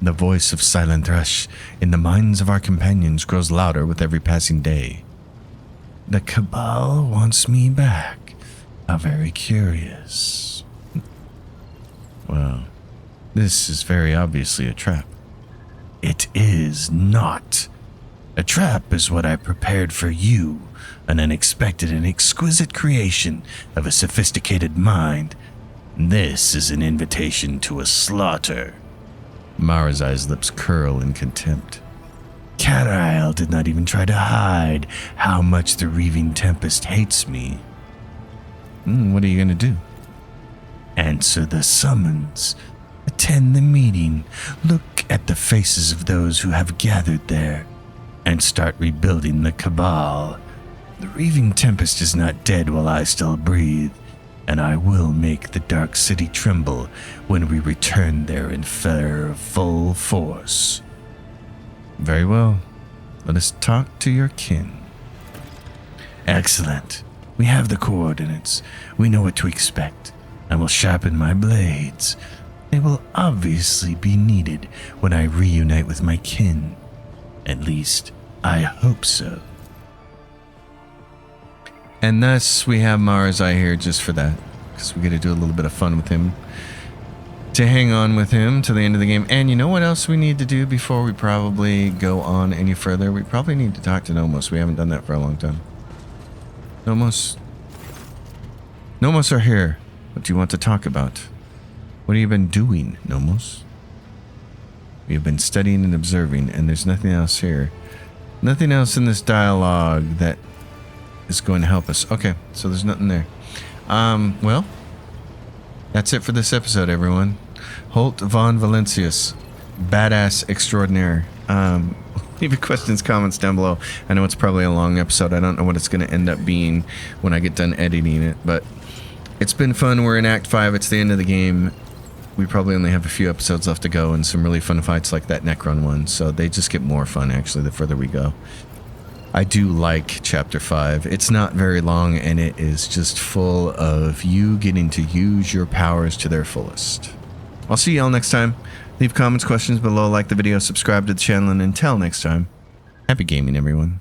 The voice of Silent Thresh in the minds of our companions grows louder with every passing day. The Cabal wants me back. How very curious. Well, this is very obviously a trap. It is not. A trap is what I prepared for you, an unexpected and exquisite creation of a sophisticated mind. This is an invitation to a slaughter. Marazai's lips curl in contempt. Cariel did not even try to hide how much the Reaving Tempest hates me. What are you going to do? Answer the summons attend the meeting, look at the faces of those who have gathered there, and start rebuilding the Cabal. The Reaving Tempest is not dead while I still breathe, and I will make the Dark City tremble when we return there in full force. Very well. Let us talk to your kin. Excellent. We have the coordinates. We know what to expect. I will sharpen my blades. They will obviously be needed when I reunite with my kin. At least, I hope so. And thus, we have Marazai here just for that, because we get to do a little bit of fun with him, to hang on with him to the end of the game. And you know what else we need to do before we probably go on any further? We probably need to talk to Nomos. We haven't done that for a long time. Nomos are here. What do you want to talk about? What have you been doing, Nomos? We have been studying and observing, and there's nothing else here. Nothing else in this dialogue that is going to help us. Okay, so there's nothing there. Well, that's it for this episode, everyone. Holt von Valencius, badass extraordinaire. Leave your questions, comments down below. I know it's probably a long episode. I don't know what it's going to end up being when I get done editing it, but it's been fun. We're in Act 5. It's the end of the game. We probably only have a few episodes left to go and some really fun fights like that Necron one, so they just get more fun, actually, the further we go. I do like Chapter 5. It's not very long, and it is just full of you getting to use your powers to their fullest. I'll see y'all next time. Leave comments, questions below, like the video, subscribe to the channel, and until next time, happy gaming, everyone.